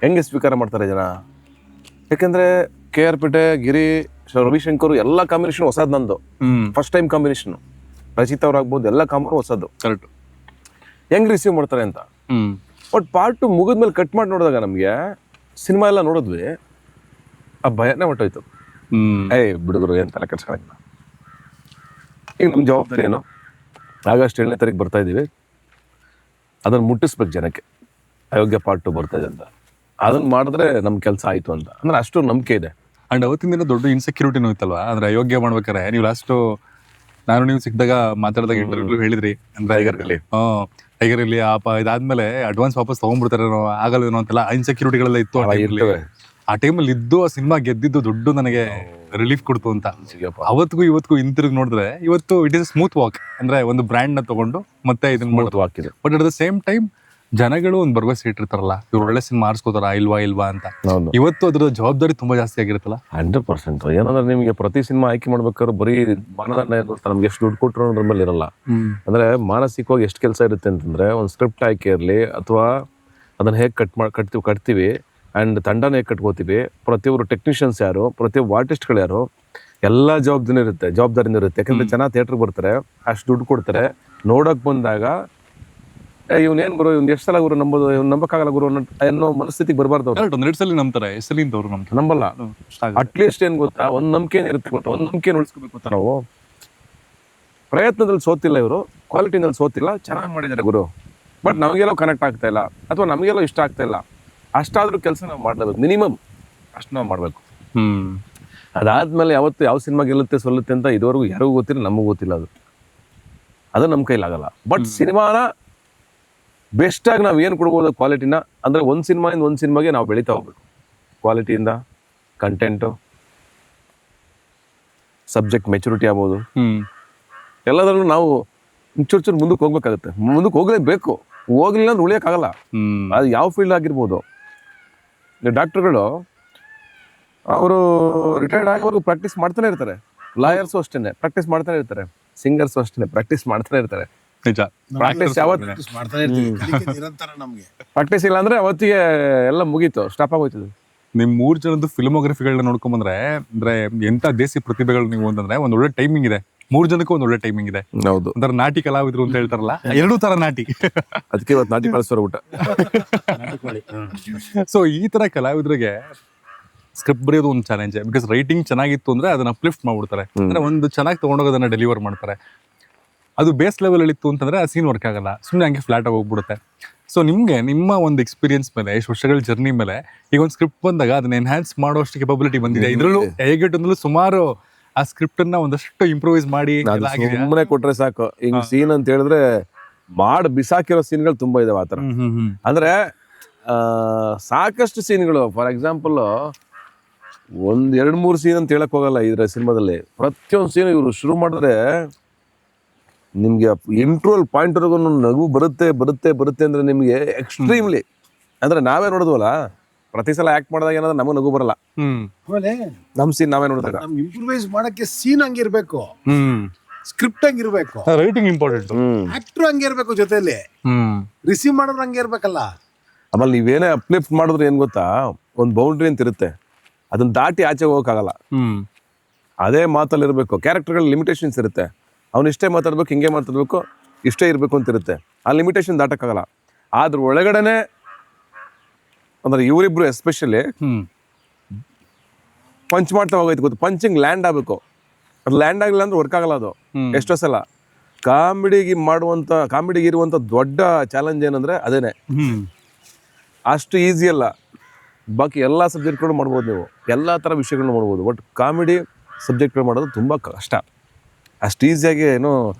ಹೆಂಗೆ ಸ್ವೀಕಾರ ಮಾಡ್ತಾರೆ ಜನ. ಯಾಕಂದ್ರೆ KR ಪೇಟೆ, ಗಿರಿ, ರವಿಶಂಕರ್ ಎಲ್ಲ ಕಾಂಬಿನೇಷನ್ ಹೊಸದ್ ನಂದು, ಫಸ್ಟ್ ಟೈಮ್ ಕಾಂಬಿನೇಷನ್. ರಚಿತಾ ಅವ್ರಾಗ್ಬೋದು, ಎಲ್ಲ ಕಾಂಬಿನೇಷನ್ ಹೊಸದು. ಕರೆಕ್ಟ್. ಹೆಂಗ್ ರಿಸೀವ್ ಮಾಡ್ತಾರೆ ಅಂತ. ಬಟ್ ಪಾರ್ಟ್ 2 ಮುಗಿದ್ಮೇಲೆ ಕಟ್ ಮಾಡಿ ನೋಡಿದಾಗ ನಮಗೆ ಸಿನಿಮಾ ಎಲ್ಲ ನೋಡಿದ್ವಿ, ಆ ಭಯನೇ ಹೊಟ್ಟೋಯ್ತು. ಬಿಡುಗರು ಏನ್ ತಲೆ ಕೆಡ್ಸ್ಕೊಳಂಗಿಲ್ಲ. ಈಗ ನಮ್ಮ ಜವಾಬ್ದಾರಿ ಏನು, ಆಗಸ್ಟ್ 7ನೇ ತಾರೀಕು ಬರ್ತಾ ಇದೀವಿ, ಅದನ್ನ ಮುಟ್ಟಿಸ್ಬೇಕು ಜನಕ್ಕೆ. ಅಯೋಗ್ಯ ಪಾರ್ಟ್ 2 ಬರ್ತಾ ಇದೆ ಅಂತ, ಅದನ್ನ ಮಾಡಿದ್ರೆ ನಮ್ ಕೆಲಸ ಆಯ್ತು ಅಂತ, ಅಂದ್ರೆ ಅಷ್ಟು ನಂಬಿಕೆ ಇದೆ. ಅಂಡ್ ಅವತ್ತಿನ ದಿನ ದೊಡ್ಡ ಇನ್ಸೆಕ್ಯೂರಿಟಿನೂ ಇತ್ತಲ್ವಾ, ಅಂದ್ರೆ ಅಯೋಗ್ಯ ಮಾಡ್ಬೇಕಾರೆ ನೀವು ಲಾಸ್ಟ್ ನಾನು ನೀವು ಸಿಕ್ಕಿದಾಗ ಮಾತಾಡಿದಾಗ ಇಂಟರ್ವ್ಯೂ ಹೇಳಿದ್ರಿ, ಅಂದ್ರೆ ಟೈಗರ್ ಇಲ್ಲಿ ಇದಾದ್ಮೇಲೆ ಅಡ್ವಾನ್ಸ್ ವಾಪಸ್ ತಗೊಂಡ್ಬಿಡ್ತಾರೇನೋ, ಆಗಲ್ವೇನೋ ಅಂತೆಲ್ಲ ಇನ್ಸೆಕ್ಯೂರಿಟಿಗಳೆಲ್ಲ ಇತ್ತು ಆ ಟೈಮಲ್ಲಿ ಇದ್ದು. ಆ ಸಿನಿಮಾ ಗೆದ್ದಿದ್ದು ದುಡ್ಡು ನನಗೆ ರಿಲೀಫ್ ಕೊಡ್ತು ಅಂತ. ಅವತ್ತಿಗೂ ಇವತ್ತಿಗೂ ಹಿಂತಿರುಗಿ ನೋಡಿದ್ರೆ ಇವತ್ತು ಇಟ್ ಇಸ್ ಸ್ಮೂತ್ ವಾಕ್. ಅಂದ್ರೆ ಒಂದು ಬ್ರ್ಯಾಂಡ್ ನ ತಗೊಂಡು ಮತ್ತೆ ಇದನ್ನ ವಾಕಿದೆ. But at the same time ಜನಗಳು ಒಂದು ಭರವಸೆ ಇಟ್ಟಿರ್ತಾರಲ್ಲ, ಇವ್ರು ಒಳ್ಳೆ ಸಿನಿಮಾ ಆರಿಸ್ಕೋತಾರ ಇಲ್ವಾ ಅಂತ. ಇವತ್ತು ಅದ್ರ ಜವಾಬ್ದಾರಿ ತುಂಬಾ ಜಾಸ್ತಿ ಆಗಿರುತ್ತಲ್ಲ. 100%. ಏನಂದ್ರೆ ನಿಮಗೆ ಪ್ರತಿ ಸಿನಿಮಾ ಆಯ್ಕೆ ಮಾಡ್ಬೇಕಾದ್ರೆ ಬರೀ ಮಾನದಂಡ ನಮ್ಗೆ ಎಷ್ಟು ದುಡ್ಡು ಕೊಟ್ಟರು ಅನ್ನೋದ್ರ ಮೇಲೆ ಇರಲ್ಲ. ಅಂದ್ರೆ ಮಾನಸಿಕವಾಗಿ ಎಷ್ಟು ಕೆಲಸ ಇರುತ್ತೆ ಅಂತಂದ್ರೆ, ಒಂದು ಸ್ಕ್ರಿಪ್ಟ್ ಆಯ್ಕೆ ಇರಲಿ ಅಥವಾ ಅದನ್ನ ಹೇಗೆ ಕಟ್ತೀವಿ ಅಂಡ್ ತಂಡನ ಹೇಗೆ ಕಟ್ಕೋತೀವಿ, ಪ್ರತಿಯೊಬ್ಬರು ಟೆಕ್ನಿಷಿಯನ್ಸ್ ಯಾರು, ಪ್ರತಿಯೊಬ್ಬ ಆರ್ಟಿಸ್ಟ್ಗಳು ಯಾರು, ಎಲ್ಲ ಜವಾಬ್ದಾರಿನೂ ಇರುತ್ತೆ. ಯಾಕಂದ್ರೆ ಜನ ಥಿಯೇಟರ್ಗೆ ಬರ್ತಾರೆ, ಅಷ್ಟು ದುಡ್ಡು ಕೊಡ್ತಾರೆ, ನೋಡಕ್ ಬಂದಾಗ ಇವ್ನೇನ್ ಗುರು, ಇವ್ನು ಎಷ್ಟು ಸಲ ಗುರು ನಂಬೋದು, ಇವ್ನು ನಂಬಕ್ಕಾಗಲ್ಲ ಗುರು ಅನ್ನೋ ಮನಸ್ಥಿತಿಗೆ ಬರಬಾರ್ದು. 1 ಸಲ ನಂಬ್ತಾರೆ, ಹೆಸಲಿಂದವ್ರು ನಂಬಲ್ಲ. ಅಟ್ಲೀಸ್ಟ್ ಏನ್ ಗೊತ್ತಾ, ಒಂದ್ ನಂಬಿಕೆ ಇರುತ್ತೆ ಗೊತ್ತಾ, ಒಂದ್ ನಂಬಿಕೆ ಉಳಿಸ್ಕೋಬೇಕು ಗೊತ್ತಾ. ನಾವು ಪ್ರಯತ್ನದಲ್ಲಿ ಸೋತಿಲ್ಲ, ಇವರು ಕ್ವಾಲಿಟಿನಲ್ಲಿ ಸೋತಿಲ್ಲ, ಚೆನ್ನಾಗಿ ಮಾಡಿದ್ದಾರೆ ಗುರು. ಬಟ್ ನಮಗೆಲ್ಲೋ ಕನೆಕ್ಟ್ ಆಗ್ತಾ ಇಲ್ಲ ಅಥವಾ ನಮಗೆಲ್ಲೋ ಇಷ್ಟ ಆಗ್ತಾ ಇಲ್ಲ, ಅಷ್ಟಾದ್ರೂ ಕೆಲಸ ನಾವು ಮಾಡ್ಲೇಬೇಕು. ಮಿನಿಮಮ್ ಅಷ್ಟು ನಾವು ಮಾಡ್ಬೇಕು. ಅದಾದ್ಮೇಲೆ ಯಾವತ್ತು ಯಾವ ಸಿನಿಮಾ ಗೆಲ್ಲುತ್ತೆ ಸೋಲುತ್ತೆ ಅಂತ ಇದುವರೆಗೂ ಯಾರಿಗೂ ಗೊತ್ತಿಲ್ಲ, ನಮಗೂ ಗೊತ್ತಿಲ್ಲ. ಅದು ನಮ್ಮ ಕೈಲಾಗಲ್ಲ. ಬಟ್ ಸಿನಿಮಾನ ಬೆಸ್ಟ್ ಆಗಿ ನಾವು ಏನು ಕೊಡ್ಬೋದು ಕ್ವಾಲಿಟಿನ, ಅಂದ್ರೆ ಒಂದು ಸಿನಿಮಾಯಿಂದ ಒಂದು ಸಿನಿಮಾಗೆ ನಾವು ಬೆಳೀತಾ ಹೋಗ್ಬೇಕು. ಕ್ವಾಲಿಟಿಯಿಂದ, ಕಂಟೆಂಟು, ಸಬ್ಜೆಕ್ಟ್ ಮೆಚುರಿಟಿ ಆಗ್ಬೋದು, ಎಲ್ಲದರಲ್ಲೂ ನಾವು ಚೂರು ಮುಂದಕ್ಕೆ ಹೋಗ್ಬೇಕಾಗತ್ತೆ. ಮುಂದಕ್ಕೆ ಹೋಗ್ಲೇಬೇಕು, ಹೋಗ್ಲಿಲ್ಲ ಅಂದ್ರೆ ಉಳಿಯೋಕ್ಕಾಗಲ್ಲ. ಅದು ಯಾವ ಫೀಲ್ಡ್ ಆಗಿರ್ಬೋದು. ಡಾಕ್ಟರ್ಗಳು ಅವರು ರಿಟೈರ್ಡ್ ಆಗೋವರೆಗೂ ಪ್ರಾಕ್ಟೀಸ್ ಮಾಡ್ತಾನೆ ಇರ್ತಾರೆ. ಲಾಯರ್ಸು ಅಷ್ಟೇನೆ ಪ್ರಾಕ್ಟೀಸ್ ಮಾಡ್ತಾನೆ ಇರ್ತಾರೆ. ಸಿಂಗರ್ಸು ಅಷ್ಟೇನೆ ಪ್ರಾಕ್ಟೀಸ್ ಮಾಡ್ತಾನೆ ಇರ್ತಾರೆ. ನಿಜ. ಪ್ರಾಕ್ಟೀಸ್ ಯಾವತ್ತು ಪ್ರಾಕ್ಟೀಸ್ ಇಲ್ಲ ಅಂದ್ರೆ ಅವತ್ತಿಗೆ ಎಲ್ಲ ಮುಗೀತು, ಸ್ಟಾಪ್ ಆಗೋಯ್ತದೆ. ನಿಮ್ 3 ಜನದ್ದು ಫಿಲ್ಮೋಗ್ರಫಿಗಳನ್ನ ನೋಡ್ಕೊಂಡ್ ಬಂದ್ರೆ, ಅಂದ್ರೆ ಎಂತ ದೇಸಿ ಪ್ರತಿಭೆಗಳು ನೀವು ಅಂತಂದ್ರೆ ಒಂದ್ ಒಳ್ಳೆ ಟೈಮಿಂಗ್ ಇದೆ. 3 ಜನಕ್ಕೂ ಒಂದ್ ಒಳ್ಳೆ ಟೈಮಿಂಗ್ ಇದೆ. ಹೌದು. ಅಂದ್ರೆ ನಾಟಿ ಕಲಾವಿದ್ರು ಅಂತ ಹೇಳ್ತಾರಲ್ಲ, 2 ತರ ನಾಟಿ. ಅದಕ್ಕೆ ಇವತ್ತು ನಾಟಿ ಕಳಿಸೋರು ಊಟ. ಸೊ ಈ ತರ ಕಲಾವಿದ್ರಿಗೆ ಸ್ಕ್ರಿಪ್ಟ್ ಬರೆಯೋದು ಒಂದು ಚಾಲೆಂಜ್. ಬಿಕಾಸ್ ರೈಟಿಂಗ್ ಚೆನ್ನಾಗಿತ್ತು ಅಂದ್ರೆ ಅದನ್ನ ಅಪ್ಲಿಫ್ಟ್ ಮಾಡ್ಬಿಡ್ತಾರೆ, ಅಂದ್ರೆ ಒಂದು ಚೆನ್ನಾಗಿ ತಗೊಂಡೋಗೋದನ್ನ ಡೆಲಿವರ್ ಮಾಡ್ತಾರೆ. ಅದು ಬೇಸ್ ಲೆವೆಲ್ ಅಲ್ಲಿ ಇತ್ತು ಅಂತಂದ್ರೆ ಆ ಸೀನ್ ವರ್ಕ್ ಆಗಲ್ಲ, ಸುಮ್ಮನೆ ಹಂಗೆ ಫ್ಲಾಟ್ ಆಗಿ ಹೋಗ್ಬಿಡುತ್ತೆ. ಸೊ ನಿಮ್ಗೆ ನಿಮ್ಮ ಒಂದು ಎಕ್ಸ್ಪೀರಿಯನ್ಸ್ ಮೇಲೆ, ಎಷ್ಟು ವರ್ಷಗಳ ಜರ್ನಿ ಮೇಲೆ ಈಗ ಒಂದು ಸ್ಕ್ರಿಪ್ಟ್ ಬಂದಾಗ ಅದನ್ನ ಎನ್ಹಾನ್ಸ್ ಮಾಡೋಷ್ಟು ಕೆಪಬಿಲಿಟಿ ಬಂದಿದೆ. ಇದ್ರಲ್ಲೂ ಹೇಗೆಟ್ಟಂದ್ರೂ ಸುಮಾರು ಆ ಸ್ಕ್ರಿಪ್ಟ್ ಅನ್ನ ಒಂದಷ್ಟು ಇಂಪ್ರೂವೈಸ್ ಮಾಡಿ ಸುಮ್ಮನೆ ಕೊಟ್ರೆ ಸಾಕು. ಹಿಂಗ್ ಸೀನ್ ಅಂತ ಹೇಳಿದ್ರೆ ಬಿಸಾಕಿರೋ ಸೀನ್ಗಳು ತುಂಬಾ ಇದಾವೆ ಆತರ. ಅಂದ್ರೆ ಸಾಕಷ್ಟು ಸೀನ್ಗಳು, ಫಾರ್ ಎಕ್ಸಾಂಪಲ್ 1-2-3 ಸೀನ್ ಅಂತ ಹೇಳಕ್ ಹೋಗಲ್ಲ ಇದ್ರ ಸಿನಿಮಾದಲ್ಲಿ. ಪ್ರತಿಯೊಂದು ಸೀನ್ ಇವರು ಶುರು ಮಾಡಿದ್ರೆ ನಿಮ್ಗೆ ಇಂಟ್ರೋಲ್ ಪಾಯಿಂಟ್ ವರೆಗೂ ನಗು ಬರುತ್ತೆ ಅಂದ್ರೆ ನಿಮ್ಗೆ ಎಕ್ಸ್ಟ್ರೀಮ್ಲಿ. ಅಂದ್ರೆ ನಾವೇ ನೋಡಿದ್ವಲ್ಲ, ಪ್ರತಿ ಸಲ ಆಕ್ಟ್ ಮಾಡಿದಾಗ ಏನಾದ್ರೆ ನಮಗ್ ನಗು ಬರಲ್ಲ. ಆಮೇಲೆ ನಮ್ ಸೀನ್ ನಾವೇ ನೋಡಿದಾಗ ಇಂಪ್ರೂವೈಸ್ ಮಾಡಕ್ಕೆ ಸೀನ್ ಹಂಗಿರ್ಬೇಕು, ಸ್ಕ್ರಿಪ್ಟ್ ಹಂಗಿರ್ಬೇಕು, ರೈಟಿಂಗ್ ಇಂಪಾರ್ಟೆಂಟ್, ಆಕ್ಟರ್ ಹಂಗಿರ್ಬೇಕು, ಜೊತೆಲಿ ರಿಸೀವ್ ಮಾಡೋರು ಹಂಗೆ ಇರ್ಬೇಕಲ್ಲ. ಆಮೇಲೆ ನೀವೇನೇ ಅಪ್ಲಿಫ್ಟ್ ಮಾಡಿದ್ರೆ ಏನ್ ಗೊತ್ತಾ, ಒಂದ್ ಬೌಂಡ್ರಿ ಅಂತ ಇರುತ್ತೆ, ಅದನ್ನ ದಾಟಿ ಆಚೆ ಹೋಗಕ್ಕಾಗಲ್ಲ. ಅದೇ ಮಾತಲ್ಲಿ ಇರಬೇಕು. ಕ್ಯಾರೆಕ್ಟರ್ಗಳ ಲಿಮಿಟೇಷನ್ಸ್ ಇರುತ್ತೆ. ಅವ್ನು ಇಷ್ಟೇ ಮಾತಾಡ್ಬೇಕು, ಹಿಂಗೆ ಮಾತಾಡ್ಬೇಕು, ಇಷ್ಟೇ ಇರಬೇಕು ಅಂತ ಇರುತ್ತೆ. ಆ ಲಿಮಿಟೇಷನ್ ದಾಟಕ್ಕಾಗಲ್ಲ. ಅದ್ರ ಒಳಗಡೆನೆ ಅಂದ್ರೆ ಇವರಿಬ್ರು ಎಸ್ಪೆಷಲಿ ಪಂಚ್ ಮಾಡ್ತಾ ಹೋಗೈತೆ ಗೊತ್ತು. ಪಂಚಿಂಗ್ ಲ್ಯಾಂಡ್ ಆಗಬೇಕು. ಅದು ಲ್ಯಾಂಡ್ ಆಗಿಲ್ಲ ಅಂದ್ರೆ ವರ್ಕ್ ಆಗಲ್ಲ ಅದು. ಎಷ್ಟೋ ಸಲ ಕಾಮಿಡಿಗೆ ಇರುವಂಥ ದೊಡ್ಡ ಚಾಲೆಂಜ್ ಏನಂದ್ರೆ ಅದೇನೆ. ಅಷ್ಟು ಈಸಿ ಅಲ್ಲ. ಬಾಕಿ ಎಲ್ಲ ಸಬ್ಜೆಕ್ಟ್ಗಳು ಮಾಡ್ಬೋದು ನೀವು, ಎಲ್ಲ ಥರ ವಿಷಯಗಳನ್ನ ಮಾಡ್ಬೋದು. ಬಟ್ ಕಾಮಿಡಿ ಸಬ್ಜೆಕ್ಟ್ಗಳು ಮಾಡೋದು ತುಂಬ ಕಷ್ಟ. ಅಷ್ಟು ಈಸಿಯಾಗಿ ಏನೋ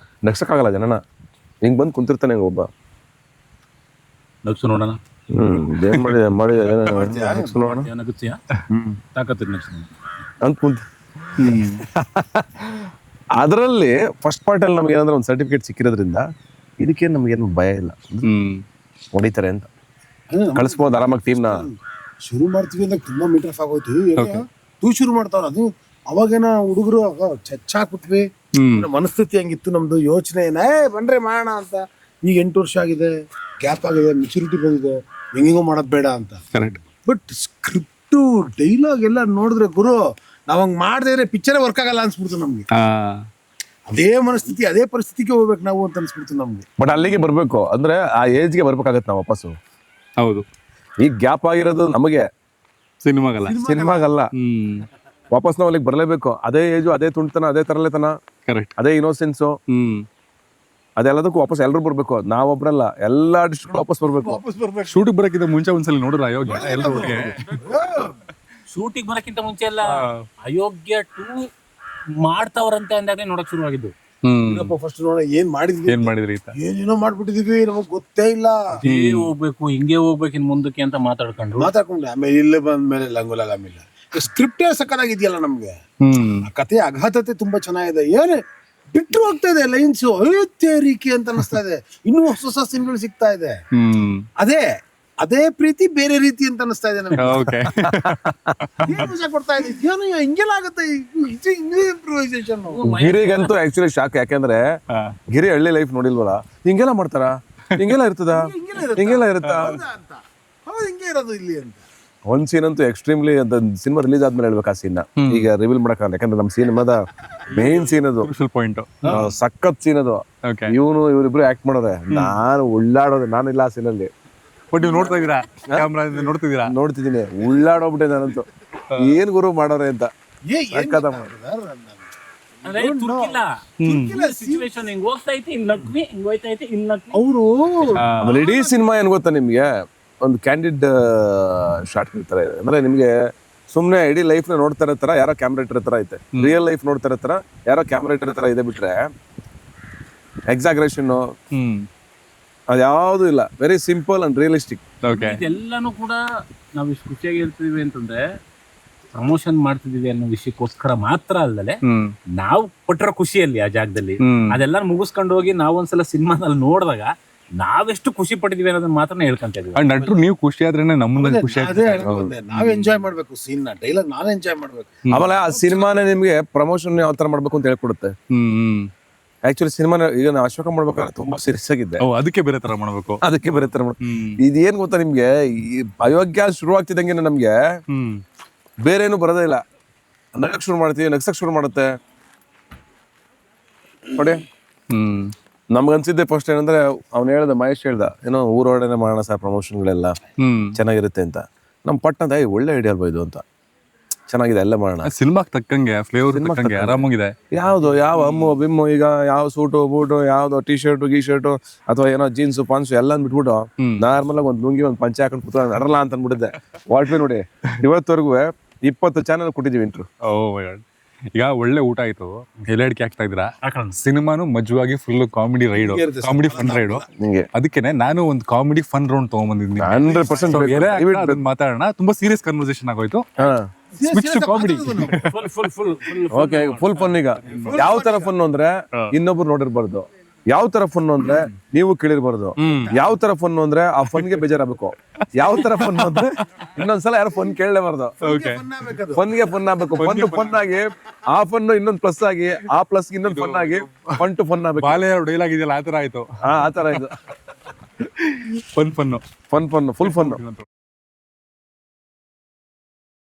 ನಗ್ಸೋಕ್ಕಾಗಲ್ಲ ಜನನ. ಹಿಂಗೆ ಬಂದು ಕುಂತಿರ್ತಾನೆ ಒಬ್ಬ. ನಗ್ಸು ನೋಡೋಣ. ಏನು ಮಾಡಿ ನಗ್ಸು ನೋಡೋಣ ನಗುತ್ತೀಯಾ? ತಾಕತ್ತಿಗೆ ನಗ್ಸು ಅಂತ ಕುಂತ. ಅದರಲ್ಲಿ ಫಸ್ಟ್ ಪಾರ್ಟಲ್ಲಿ ನಮ್ಗೆ ಏನಂದ್ರೆ ಒಂದು ಸರ್ಟಿಫಿಕೇಟ್ ಸಿಕ್ಕಿರೋದ್ರಿಂದ ಇದಕ್ಕೇನು ನಮಗೇನು ಭಯ ಇಲ್ಲ. ಹೊಡಿತಾರೆ ಅಂತ ಕಳಿಸ್ಬೋದು ಆರಾಮಾಗಿ ಟೀಮ್ನ. ಶುರು ಮಾಡ್ತೀವಿ ಅಂದಾಗ ತುಂಬಾ ಮೀಟರ್ ಆಗೋಯ್ತು. ತೂ ಶುರು ಮಾಡ್ತಾವ ಅದು. ಅವಾಗೇನ ಹುಡುಗರು ಚಚ್ಚಾಕ್ಬಿಟ್ವಿ. ಮನಸ್ಥಿತಿ ಹಂಗಿತ್ತು ನಮ್ದು. ಯೋಚನೆ ಬನ್ರಿ ಮಾಡೋಣ ಅಂತ. ಈಗ 8 ವರ್ಷ ಆಗಿದೆ, ಗ್ಯಾಪ್ ಆಗಿದೆ, ಮೆಚುರಿಟಿ ಬಂದಿದೆ, ಹೆಂಗಿಂಗೋ ಮಾಡೋದ್ ಬೇಡ ಅಂತ. ಬಟ್ ಸ್ಕ್ರಿಪ್ಟು ಡೈಲಾಗ್ ಎಲ್ಲ ನೋಡಿದ್ರೆ ಗುರು, ನಾವ್ ಹಂಗ್ ಮಾಡದೇ ಪಿಕ್ಚರೇ ವರ್ಕ್ ಆಗಲ್ಲ ಅನ್ಸ್ಬಿಡ್ತು ನಮ್ಗೆ. ಅದೇ ಮನಸ್ಥಿತಿ, ಅದೇ ಪರಿಸ್ಥಿತಿಗೆ ಹೋಗ್ಬೇಕು ನಾವು ಅಂತ ಅನ್ಸ್ಬಿಡ್ತು ನಮ್ಗೆ. ಬಟ್ ಅಲ್ಲಿಗೆ ಬರ್ಬೇಕು ಅಂದ್ರೆ ಆ ಏಜ್ಗೆ ಬರ್ಬೇಕಾಗತ್ತೆ ನಾವು ವಾಪಸ್ಸು. ಹೌದು. ಈಗ ಗ್ಯಾಪ್ ಆಗಿರೋದು ನಮಗೆ, ಸಿನಿಮಾಗಲ್ಲ. ವಾಪಸ್ ನಾವು ಅಲ್ಲಿಗೆ ಬರಲೇಬೇಕು. ಅದೇ ಏಜು, ಅದೇ ತುಂಟತನ, ಅದೇ ತರಲೆತನ, ಕರೆಕ್ಟ್, ಅದೇ ಇನ್ನೋಸೆನ್ಸು, ಅದೆಲ್ಲದಕ್ಕೂ ವಾಪಸ್ ಎಲ್ಲರೂ ಬರ್ಬೇಕು. ನಾವೊಬ್ರಲ್ಲ, ಎಲ್ಲ ಆರ್ಟಿಸ್ಟ್ಗಳು ವಾಪಸ್ ಬರ್ಬೇಕು. ಶೂಟಿಂಗ್ ಬರೋಕ್ಕಿಂತ ಮುಂಚೆ ಒಂದ್ಸಲ ನೋಡಿದ್ರೆ ಅಯೋಗ್ಯ ಎಲ್ಲರಿಗೆ. ಶೂಟಿಂಗ್ ಬರಕ್ಕಿಂತ ಮುಂಚೆ ಎಲ್ಲ ಅಯೋಗ್ಯ 2 ಮಾಡ್ತಾವ್ರಂತೆ ಅಂದಾಗಲೇ ನೋಡಕ್ ಶುರುವಾಗಿದ್ದು. ಫಸ್ಟ್ ನೋಡ ಏನ್ ಮಾಡಿದ್ರಿ ಏನೇನೋ ಮಾಡ್ಬಿಟ್ಟಿದೀವಿ, ನಮಗ್ ಗೊತ್ತೇ ಇಲ್ಲ. ಹೋಗ್ಬೇಕು, ಹಿಂಗೆ ಹೋಗ್ಬೇಕು ಇನ್ ಮುಂದಕ್ಕೆ ಅಂತ ಮಾತಾಡ್ಕೊಂಡ್ರು. ಆಮೇಲೆ ಇಲ್ಲೇ ಬಂದ್ಮೇಲೆ ಲಂಗುಲಾಗ ಆಮೇಲೆ ಸ್ಕ್ರಿಪ್ಟೇ ಸಕ್ಕತ್ತಾಗಿದ್ಯಲ್ಲ ನಮ್ಗೆ. ಆ ಕಥೆ ಅಘಾತತೆ ತುಂಬಾ ಚೆನ್ನಾಗಿದೆ. ಏನೇ ಬಿಟ್ರು ಹೋಗ್ತಾ ಇದೆ ಲೈನ್ಸ್, ತೇರಿಕೆ ಅಂತ ಅನಿಸ್ತಾ ಇದೆ. ಇನ್ನೂ ಹೊಸ ಸೀನ್ಗಳು ಸಿಗ್ತಾ ಇದೆ. ಅದೇ ಪ್ರೀತಿ ಬೇರೆ ರೀತಿ ಅಂತ ಅನಿಸ್ತಾ ಇದೆ ನಮ್ಗೆ. ಕೊಡ್ತಾ ಇದೆ ಏನೋ ಹಿಂಗೆಲ್ಲ ಆಗುತ್ತೆ. ಇಂಪ್ರೂವೈಸೇಷನ್ ಗಿರಿಗಂತೂ ಆಕ್ಚುಲಿ ಶಾಕ್. ಯಾಕೆಂದ್ರೆ ಗಿರಿ ಹಳ್ಳಿ ಲೈಫ್ ನೋಡಿಲ್ವಲ್ಲ. ಹಿಂಗೆಲ್ಲ ಮಾಡ್ತಾರ, ಹಿಂಗೆಲ್ಲ ಇರ್ತದ, ಹಿಂಗೆಲ್ಲ ಇರುತ್ತಾ ಅಂತ. ಹೌದು, ಹಿಂಗೆ ಇರೋದು ಇಲ್ಲಿ ಅಂತ. ಒಂದ್ ಸೀನ್ ಅಂತೂ ಎಕ್ಸ್ಟ್ರೀಮ್ಲಿ ಅಂತ ಸಿನಿಮಾ ರಿಲೀಸ್ ಆದ್ಮೇಲೆ ಹೇಳ್ಬೇಕು. ಆ ಸೀನ್ ಈಗ ರಿವೀಲ್ ಮಾಡಕ್ಕಾಗಲ್ಲ. ಯಾಕಂದ್ರೆ ನಮ್ಮ ಸಿನಿಮಾದ ಮೇನ್ ಸೀನ್ ಅದು, ಪಾಯಿಂಟ್, ಸಖತ್ ಸೀನ್ ಅದು. ಇವರಿಬ್ರು ಆಕ್ಟ್ ಮಾಡೋದೆ, ನಾನು ಉಳ್ಳಾಡೋದೆ. ನಾನಿಲ್ಲ ಆ ಸೀನಲ್ಲಿ. ಬಟ್ ನೀವು ನೋಡ್ತಾ ಇದೀರಾ, ನೋಡ್ತಿದ್ದೀರಾ? ನೋಡ್ತಿದ್ದೀನಿ. ಉಳ್ಳಾಡೋಗ್ಬಿಟ್ಟೆ ನಾನಂತೂ. ಏನ್ ಗುರು ಮಾಡೋರೆ ಅಂತ. ಸಿಚುವೇಶನ್ ಹಿಂಗ್ ಹೋಗ್ತಾ ಐತಿ, ಹಿಂಗ್ ನಗ್ವಿ, ಹಿಂಗ್ ಹೋಯ್ತಾ ಐತಿ, ಹಿಂಗ್ ನಗ್ವಿ. ಅವರು ಇಡೀ ಸಿನಿಮಾ ಏನ್ ಗೊತ್ತಾ ನಿಮ್ಗೆ, ಒಂದು ಕ್ಯಾಂಡಿಡ್ ಶಾರ್ಟ್ ಇರ್ತಾರೆ. ಅಂದ್ರೆ ನಿಮ್ಗೆ ಸುಮ್ನೆ ಇಡೀ ಲೈಫ್ ನ ನೋಡ್ತಾ ಇರೋ ತರ ಯಾರೋ ಕ್ಯಾಮ್ರೇಟರ್ ತರ ಐತೆ. ರಿಯಲ್ ಲೈಫ್ ನೋಡ್ತಾ ಇರೋ ತರ ಯಾರೋ ಕ್ಯಾಮ್ರೇಟರ್ ತರ ಇದೆ. ಬಿಟ್ರೆ ಎಕ್ಸಾಗ್ರೇಷನ್ ಅದ್ಯಾವುದು ಇಲ್ಲ. Very simple and realistic. ಇದೆಲ್ಲಾನು ಕೂಡ ನಾವು ಇಷ್ಟು ಖುಷಿಯಾಗಿ ಇರ್ತೀವಿ ಅಂತಂದ್ರೆ ಪ್ರಮೋಷನ್ ಮಾಡ್ತಿದೀವಿ ಅನ್ನೋ ವಿಷಯಕ್ಕೋಸ್ಕರ ಮಾತ್ರ ಅಲ್ಲದೆ, ನಾವು ಕೊಟ್ಟಿರೋ ಖುಷಿಯಲ್ಲಿ ಆ ಜಾಗದಲ್ಲಿ ಅದೆಲ್ಲ ಮುಗಿಸ್ಕೊಂಡು ಹೋಗಿ ನಾವು ಒಂದ್ಸಲ ಸಿನಿಮಾದಲ್ಲಿ ನೋಡಿದಾಗ ನಾವೆಷ್ಟು ಖುಷಿ ಪಟ್ಟಿದೀವಿ ಅನ್ನೋದನ್ನ ಮಾತ್ರ ಹೇಳ್ಕೊಂತ ಇದೀವಿ. ನಟರು ನೀವು ಖುಷಿ ಆದ್ರೆ ನಮ್ಮನ್ನ ಖುಷಿ ನಾವ್ ಎಂಜಾಯ್ ಮಾಡ್ಬೇಕು. ಸೀನ್ ನ ಡೈಲಾಗ್ ನಾನು ಎಂಜಾಯ್ ಮಾಡ್ಬೇಕು. ಆಮೇಲೆ ಆ ಸಿನಿಮಾನೇ ನಿಮ್ಗೆ ಪ್ರಮೋಷನ್ ಯಾವ ತರ ಮಾಡ್ಬೇಕು ಅಂತ ಹೇಳ್ಕೊಡುತ್ತೆ. ಆಕ್ಚುಲಿ ಸಿನಿಮಾನ ಈಗ ನಾವು ಅಶೋಕ ಮಾಡ್ಬೇಕಾದ್ರೆ ತುಂಬಾ ಸೀರಿಯಸ್ ಆಗಿದ್ದೆ. ಅದಕ್ಕೆ ಬೇರೆ ತರ ಮಾಡ್ಬೇಕು, ಅದಕ್ಕೆ ಬೇರೆ ತರ ಮಾಡ್ಬೇಕು. ಇದೇನ್ ಗೊತ್ತಾ ನಿಮ್ಗೆ, ಈ ಅಯೋಗ್ಯ ಶುರು ಆಗ್ತಿದಂಗೆ ನಮ್ಗೆ ಬೇರೆ ಏನು ಬರೋದೇ ಇಲ್ಲ. ನಗಕ್ ಶುರು ಮಾಡ್ತೀವಿ, ನಗ್ಸಕ್ ಶುರು ಮಾಡುತ್ತೆ ನೋಡಿ. ನಮ್ಗನ್ಸಿದ್ದೆ ಫಸ್ಟ್ ಏನಂದ್ರೆ, ಅವ್ನು ಹೇಳ್ದ, ಮಹೇಶ್ ಹೇಳ್ದ, ಏನೋ ಊರೊಳಗಡೆ ಮಾಡೋಣ ಸರ್ ಪ್ರಮೋಷನ್ಗಳೆಲ್ಲ ಚೆನ್ನಾಗಿರುತ್ತೆ ಅಂತ. ನಮ್ ಪಟ್ಟಣದ ಒಳ್ಳೆ ಐಡಿಯಾ ಅಲ್ವಾ ಇದು ಅಂತ. ಚೆನ್ನಾಗಿದೆ, ಎಲ್ಲ ಮಾಡೋಣ. ಸಿನಿಮಾಗ್ ತಕ್ಕಂಗೆ ಫ್ಲೇವರ್ ತಕ್ಕಂಗೆ ಆರಾಮಾಗಿದೆ. ಯಾವ್ದು ಯಾವ ಅಮ್ಮು ಬಿಮ್ಮು, ಈಗ ಯಾವ ಸೂಟು ಬೂಟು, ಯಾವ್ದು ಟಿ ಶರ್ಟು ಗೀ ಶರ್ಟು ಅಥವಾ ಏನೋ ಜೀನ್ಸು ಪಾನ್ಸು ಎಲ್ಲ ಬಿಟ್ಬಿಟ್ಟು ನಾರ್ಮಲ್ ಆಗಿ ಒಂದ್ ಲುಂಗಿ, ಒಂದ್ ಪಂಚೆ ಹಾಕೊಂಡು ಕೂತ್ಕೊಂಡು ನಡಲ್ಲ ಅಂತ ಅನ್ಬಿಟ್ಟಿದ್ದೆ. ವಾಟ್ವಿ ನೋಡಿ, ಇವತ್ತವರೆಗೂ 20 ಚಾನಲ್ ಕೊಟ್ಟಿದ್ದೀವಿ ಇಂಟ್ರು. ಈಗ ಒಳ್ಳೆ ಊಟ ಆಯ್ತು, ಎಲೆ ಅಡಿಕೆ ಹಾಕ್ತಾ ಇದ್ರ, ಸಿನಿಮಾನು ಮಜವಾಗಿ full comedy ride, comedy fun ride. ಅದಕ್ಕೇನೆ ನಾನು ಒಂದು ಕಾಮಿಡಿ ಫನ್ ರೌಂಡ್ ತಗೊಂಡ್ಬಂದಿದ್ದೀನಿ. 100% ಮಾತಾಡೋಣ. ತುಂಬಾ ಸೀರಿಯಸ್ ಕನ್ವರ್ಸೇಷನ್ ಆಗೋಯ್ತು. Comedy okay, full fun. ಈಗ ಯಾವ ತರ ಫನ್ ಅಂದ್ರೆ ಇನ್ನೊಬ್ರು ನೋಡಿರ್ಬಾರ್ದು, ಯಾವ ತರ ಫನ್ ಅಂದ್ರೆ ನೀವು ಕೇಳಿರ್ಬಾರ್ದು, ಯಾವ ತರ ಫನ್ ಅಂದ್ರೆ ಆ ಫನ್ಗೆ ಬೇಜಾರಾಗಬೇಕು, ಯಾವ ತರ ಫನ್ ಅಂದ್ರೆ ಇನ್ನೊಂದ್ಸಲ ಯಾರು ಫನ್ ಕೇಳಲೇಬಾರ್ದು. ಫನ್ಗೆ ಫನ್ ಆಗ್ಬೇಕು. ಫನ್ ಫನ್ ಆಗಿ ಆ ಫನ್ ಇನ್ನೊಂದು ಪ್ಲಸ್ ಆಗಿ, ಆ ಪ್ಲಸ್ ಇನ್ನೊಂದು ಫನ್ ಆಗಿ, ಫನ್ ಟು ಫನ್ ಆಗ್ಬೇಕು. ಬಾಲೆ ಡೈಲಾಗ್ ಇದೆಯಲ್ಲ, ಆತರ ಆಯ್ತು. ಆತರ ಆಯ್ತು. Fun fun full fun.